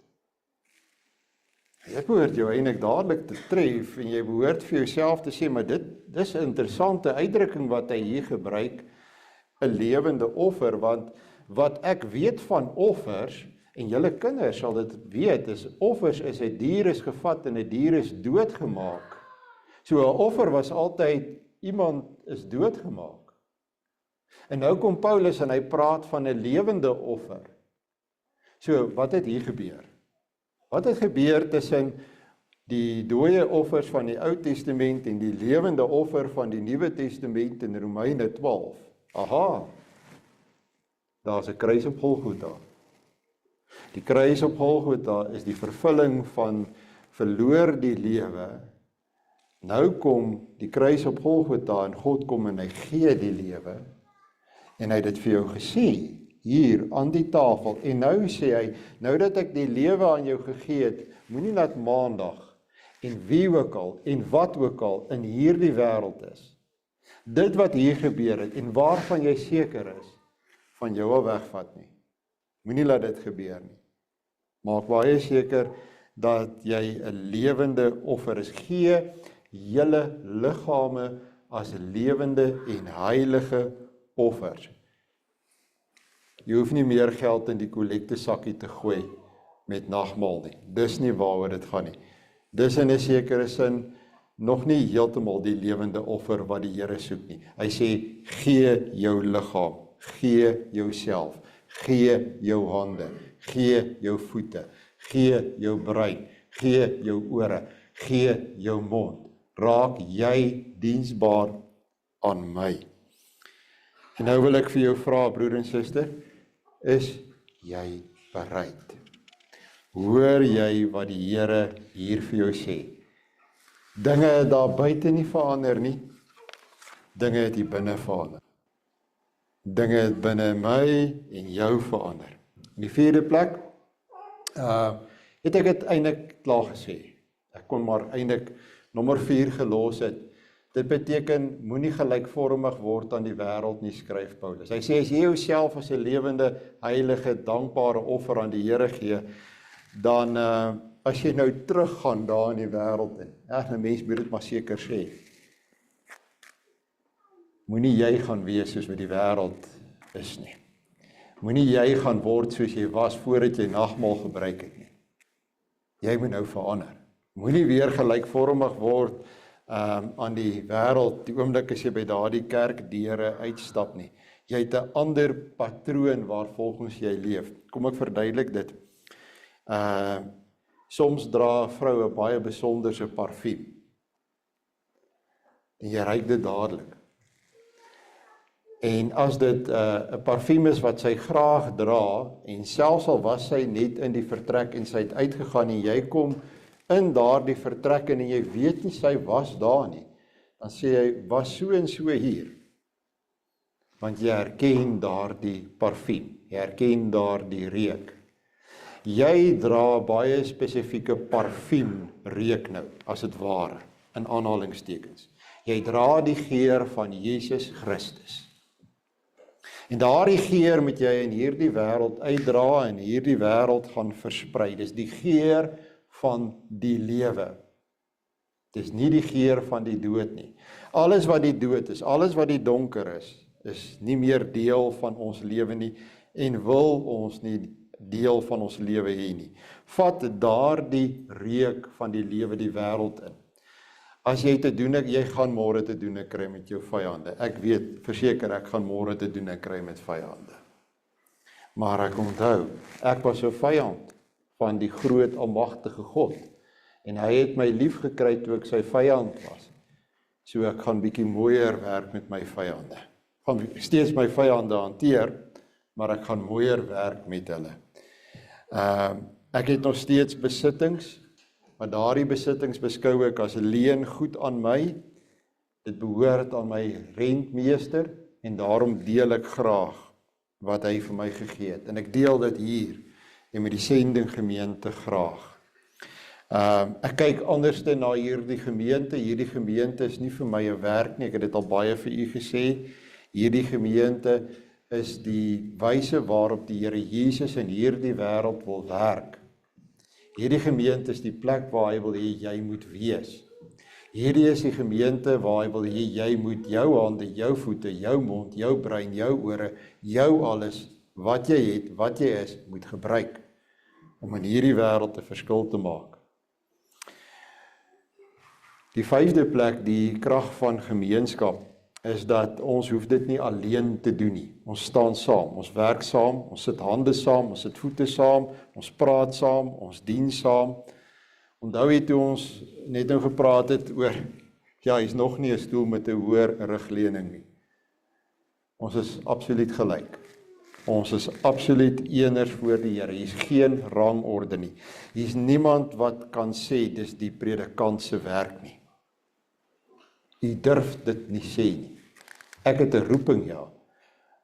Jy behoort jou eintlik dadelik te tref, en jy behoort vir jouself te sê, maar dis 'n interessante uitdrukking wat hy hier gebruik, 'n lewende offer, want wat ek weet van offers, en julle kinders sal dit weet, is offers is 'n dier is gevat en 'n dier is doodgemaak. So 'n offer was altyd, iemand is doodgemaak. En nou kom Paulus en hy praat van 'n lewende offer. So, wat het hier gebeur? Wat het gebeur tussen die dooie offers van die Ou Testament en die lewende offer van die Nuwe Testament in Romeine 12? Aha, daar's 'n kruis op Golgotha. Die kruis op Golgotha is die vervulling van verloor die lewe. Nou kom die kruis op Golgotha en God kom en hy gee die lewe. En hy het dit vir jou gesê, hier aan die tafel. En nou sê hy, nou dat ek die lewe aan jou gegee het, moenie laat maandag en wie ook al en wat ook al in hierdie wêreld is, dit wat hier gebeur het en waarvan jy seker is, van jou al wegvat nie. Moenie laat dit gebeur nie. Maak baie seker dat jy 'n lewende offer is. Gee julle liggame as lewende en heilige offers. Jy hoef nie meer geld in die kollektesakkie te gooi met nagmaal nie. Dis nie waaroor dit gaan nie. Dis in 'n sekere sin nog nie heeltemal die lewende offer wat die Here soek nie. Hy sê, gee jou liggaam, gee jouself, gee jou hande, gee jou voete, gee jou brein, gee jou ore, gee jou mond. Raak jy diensbaar aan my. En nou wil ek vir jou vra, broer en suster, is jy bereid? Hoor jy wat die Here hier vir jou sê? Dinge het daar buite nie verander nie. Dinge het hier binne verander. Dinge het binne my en jou verander. In die 4de plek, het ek dit eintlik klaar gesê. Ek kon maar eintlik nommer 4 gelos het. Dit beteken, moenie gelykvormig word aan die wêreld nie, skryf Paulus. Hy sê, as jy jouself as 'n lewende, heilige, dankbare offer aan die Here gee, dan, as jy nou teruggaan daar in die wêreld in, nou mens moet dit maar seker sê, moenie jy gaan wees soos wat die wêreld is nie. Moenie jy gaan word soos jy was voordat jy nagmaal gebruik het nie. Jy moet nou verander. Moenie weer gelykvormig word aan die wêreld, die oomblik as jy by daardie kerkdeure uitstap nie. Jy het 'n ander patroon waar volgens jy leef. Kom ek verduidelik dit. Soms dra 'n vrou 'n baie besonderse parfuum. En jy ruik dit dadelik. En as dit 'n parfuum is wat sy graag dra, en selfs al was sy net in die vertrek en sy het uitgegaan en jy kom in daardie vertrek en jy weet nie sy was daar nie, dan sê hy, was so en so hier. Want jy herken daardie parfuum, jy herken daardie reuk. Jy dra baie spesifieke parfuum reuk nou, as dit ware, in aanhalingstekens. Jy dra die geur van Jesus Christus. En daardie geur moet jy in hierdie wêreld uitdra en hierdie wêreld gaan versprei. Dis die geur van die lewe. Dis nie die geur van die dood nie. Alles wat die dood is, alles wat die donker is nie meer deel van ons lewe nie en wil ons nie deel van ons lewe hê nie. Vat daardie reuk van die lewe die wêreld in. As jy te doen, jy gaan môre te doen kry met jou vyande. Ek weet, verseker, ek gaan môre te doen kry met vyande. Maar ek onthou, ek was 'n vyand van die groot almagtige God. En hy het my lief gekry toe ek sy vyand was. So ek gaan bietjie mooier werk met my vyande. Ek gaan steeds my vyande hanteer, maar ek gaan mooier werk met hulle. Ek het nog steeds besittings, maar daardie besittings beskou ek as leen goed aan my. Dit behoort aan my rentmeester en daarom deel ek graag wat hy vir my gegee het. En ek deel dit hier en met die sending gemeente graag. Ek kyk anderste na hierdie gemeente is nie vir my 'n werk nie, ek het dit al baie vir u gesê. Hierdie gemeente is die wyse waarop die Here Jesus in hierdie wêreld wil werk. Hierdie gemeente is die plek waar hy wil hê jy moet wees. Hierdie is die gemeente waar hy wil hê jy moet jou hande, jou voete, jou mond, jou brein, jou ore, jou alles, wat jy het, wat jy is, moet gebruik om in hierdie wêreld 'n verskil te maak. Die 5de plek, die krag van gemeenskap, is dat ons hoef dit nie alleen te doen nie. Ons staan saam, ons werk saam, ons sit hande saam, ons sit voete saam, ons praat saam, ons dien saam. Onthou jy toe ons net nou gepraat het oor, ja, hier's nog nie 'n stoel met 'n hoër rugleuning nie. Ons is absoluut gelyk. Ons is absoluut eeners voor die Here. Hier's geen rangorde nie. Hier's niemand wat kan sê dis die predikant se werk nie. U durf dit nie sê nie. Ek het 'n roeping, ja,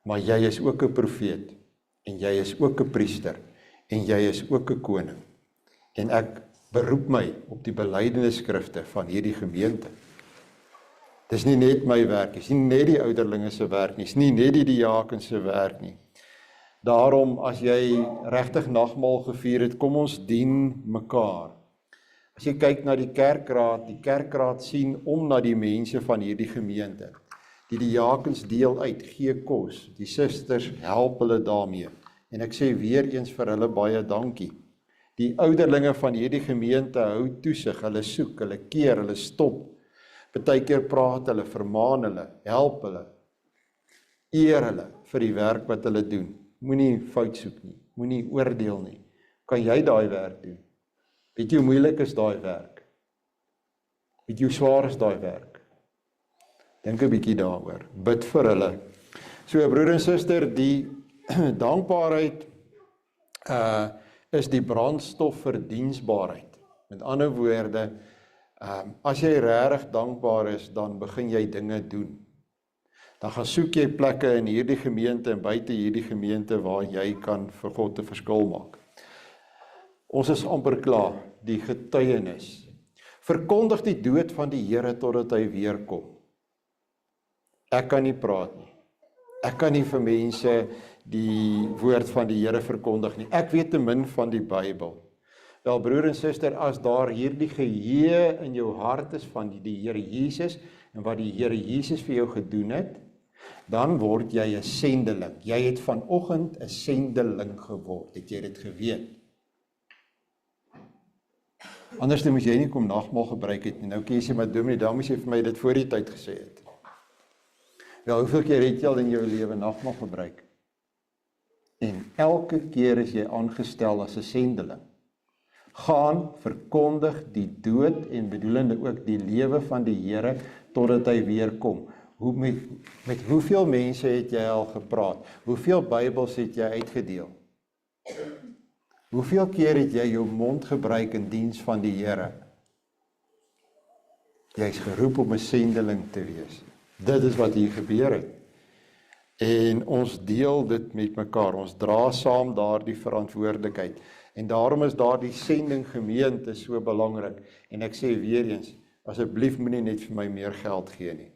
maar jy is ook 'n profeet, en jy is ook 'n priester, en jy is ook 'n koning. En ek beroep my op die belydenisskrifte van hierdie gemeente. Dis nie net my werk, dis nie net die ouderlinge se werk nie, dis nie net die diakens se werk nie. Daarom, as jy regtig nagmaal gevier het, kom ons dien mekaar. As jy kyk na die kerkraad sien om na die mense van hierdie gemeente. Die diakens deel uit, gee kos, die susters help hulle daarmee. En ek sê weer eens vir hulle baie dankie. Die ouderlinge van hierdie gemeente hou toesig, hulle soek, hulle keer, hulle stop. Partykeer praat hulle, vermaan hulle, help hulle, eer hulle vir die werk wat hulle doen. Moenie fout soek nie, moenie oordeel nie. Kan jy daai werk doen? Weet jy hoe moeilik is daai werk? Weet jy hoe swaar is daai werk? Dink 'n bietjie daaroor. Bid vir hulle. So broer en suster, die dankbaarheid is die brandstof vir diensbaarheid. Met ander woorde, as jy regtig dankbaar is, dan begin jy dinge doen. Dan gaan soek jy plekke in hierdie gemeente en buite hierdie gemeente waar jy kan vir God 'n verskil maak. Ons is amper klaar, die getuienis. Verkondig die dood van die Here totdat hy weer kom. Ek kan nie praat nie. Ek kan nie vir mense die woord van die Here verkondig nie. Ek weet te min van die Bybel. Wel broer en suster, as daar hierdie geheue in jou hart is van die Here Jesus en wat die Here Jesus vir jou gedoen het, dan word jy 'n sendeling. Jy het vanoggend 'n sendeling geword. Het jy dit geweet? Anders moes jy nie kom nagmaal gebruik het nie. Nou kies jy maar dominee, dan moes jy vir my dit voor die tyd gesê het. Wel, hoeveel keer het jy al in jou lewe nagmaal gebruik? En elke keer is jy aangestel as 'n sendeling. Gaan verkondig die dood en bedoelende ook die lewe van die Here totdat hy weer kom. Met hoeveel mense het jy al gepraat? Hoeveel Bybels het jy uitgedeel? Hoeveel keer het jy jou mond gebruik in diens van die Here? Jy is geroep om 'n sendeling te wees. Dit is wat hier gebeur het. En ons deel dit met mekaar, ons dra saam daardie verantwoordelikheid. En daarom is daardie sending gemeente so belangrik. En ek sê weer eens, asseblief moenie net vir my meer geld gee nie.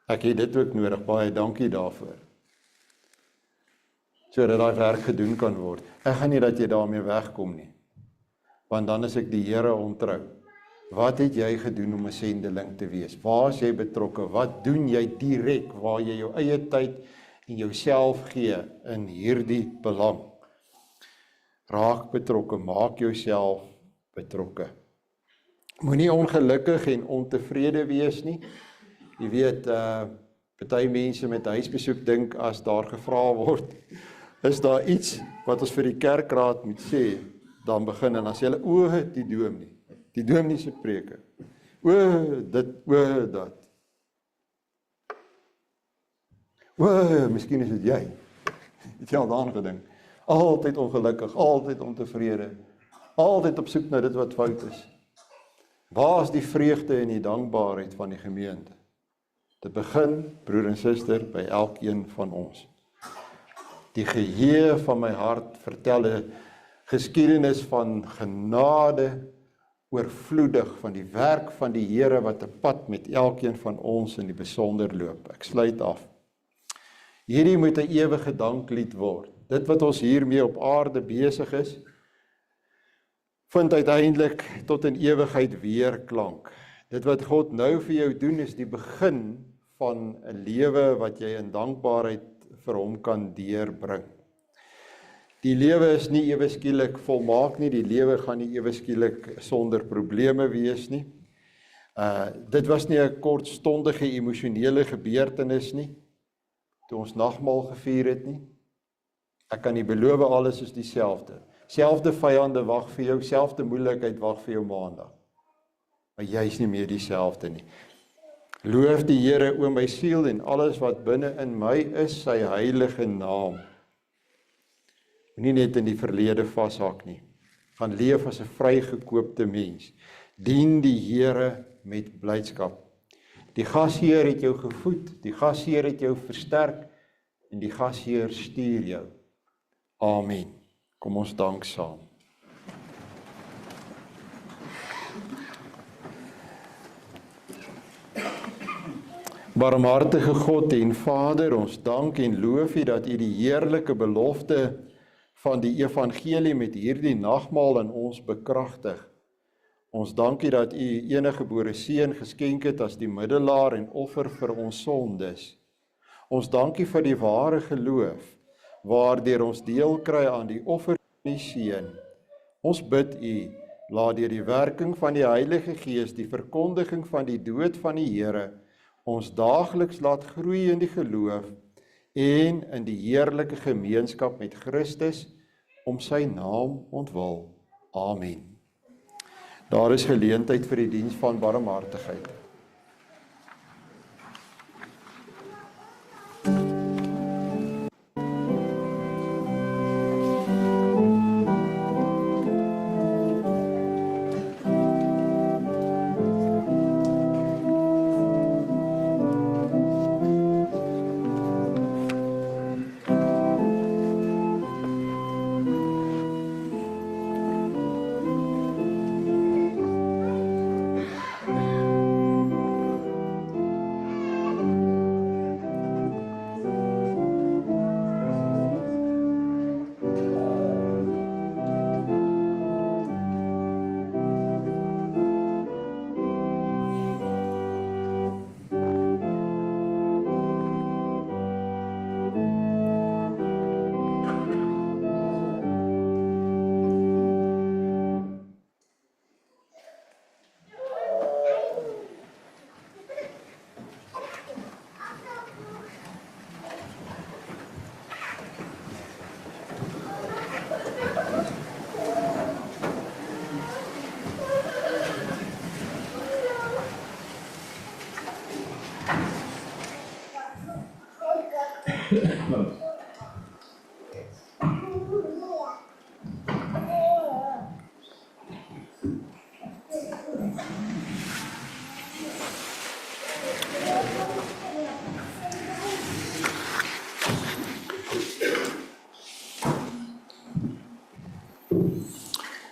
Ek het dit ook nodig, baie dankie daarvoor. Sodat daai werk gedoen kan word. Ek gaan nie dat jy daarmee wegkom nie. Want dan is ek die Here ontrou. Wat het jy gedoen om 'n sendeling te wees? Waar is jy betrokke? Wat doen jy direk waar jy jou eie tyd en jouself gee in hierdie belang? Raak betrokke, maak jouself betrokke. Moenie ongelukkig en ontevrede wees nie. Jy weet, party mense met huisbesoek dink as daar gevra word, is daar iets wat ons vir die kerkraad moet sê, dan begin en dan sê hulle, die dominee se preke. Dit, dat. Miskien is dit jy. Het jy al daaraan gedink? Altyd ongelukkig, altyd ontevrede, altyd op soek na dit wat fout is. Waar is die vreugde en die dankbaarheid van die gemeente? Dit begin, broer en suster, by elkeen van ons. Die geheue van my hart vertel 'n geskiedenis van genade, oorvloedig van die werk van die Here wat 'n pad met elkeen van ons in die besonder loop. Ek sluit af. Hierdie moet 'n ewige danklied word. Dit wat ons hiermee op aarde besig is, vind uiteindelik tot in ewigheid weer klank. Dit wat God nou vir jou doen is die begin van 'n lewe wat jy in dankbaarheid vir hom kan deurbring. Die lewe is nie ewe skielik volmaak nie, die lewe gaan nie ewe skielik sonder probleme wees nie. Dit was nie 'n kortstondige emosionele gebeurtenis nie, toe ons nagmaal gevier het nie. Ek kan nie beloof alles is dieselfde. Selfde vyande wag vir jou, selfde moeilikheid wag vir jou maandag. Maar jy is nie meer dieselfde nie. Loof die Here o my siel en alles wat binne in my is, sy heilige naam. Nie net in die verlede vashak nie. Gaan leef as 'n vrygekoopte mens. Dien die Here met blydskap. Die gasheer het jou gevoed, die gasheer het jou versterk en die gasheer stuur jou. Amen. Kom ons dank saam. Barmhartige God en Vader, ons dank en loof U dat U die heerlike belofte van die evangelie met hierdie nagmaal in ons bekragtig. Ons dank U dat U U eniggebore seun geskenk het as die middelaar en offer vir ons sondes. Ons dank U vir die ware geloof, waardeur ons deel kry aan die offer van die seun. Ons bid U, laat deur die werking van die Heilige Gees die verkondiging van die dood van die Here ons daagliks laat groei in die geloof en in die heerlike gemeenskap met Christus om sy naam ontwil. Amen. Daar is geleentheid vir die diens van barmhartigheid.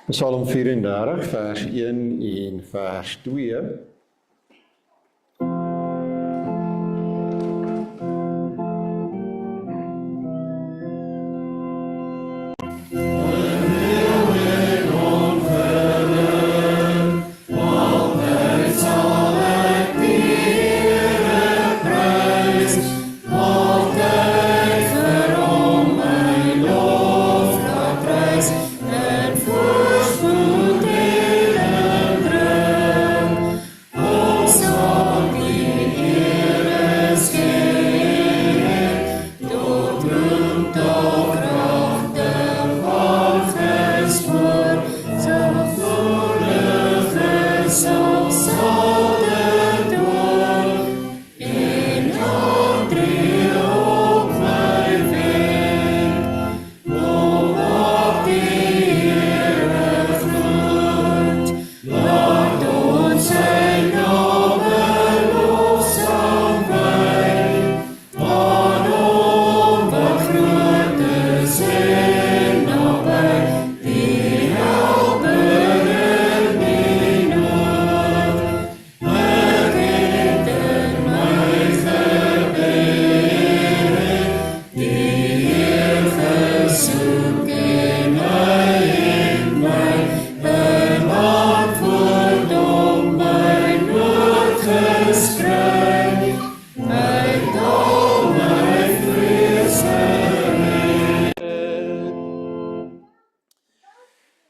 Psalm 34 vers 1 en vers 2.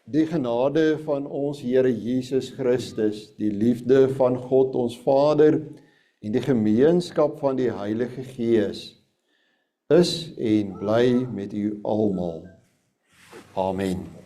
Die genade van ons Here Jesus Christus, die liefde van God ons Vader en die gemeenskap van die Heilige Gees is en bly met u almal. Amen.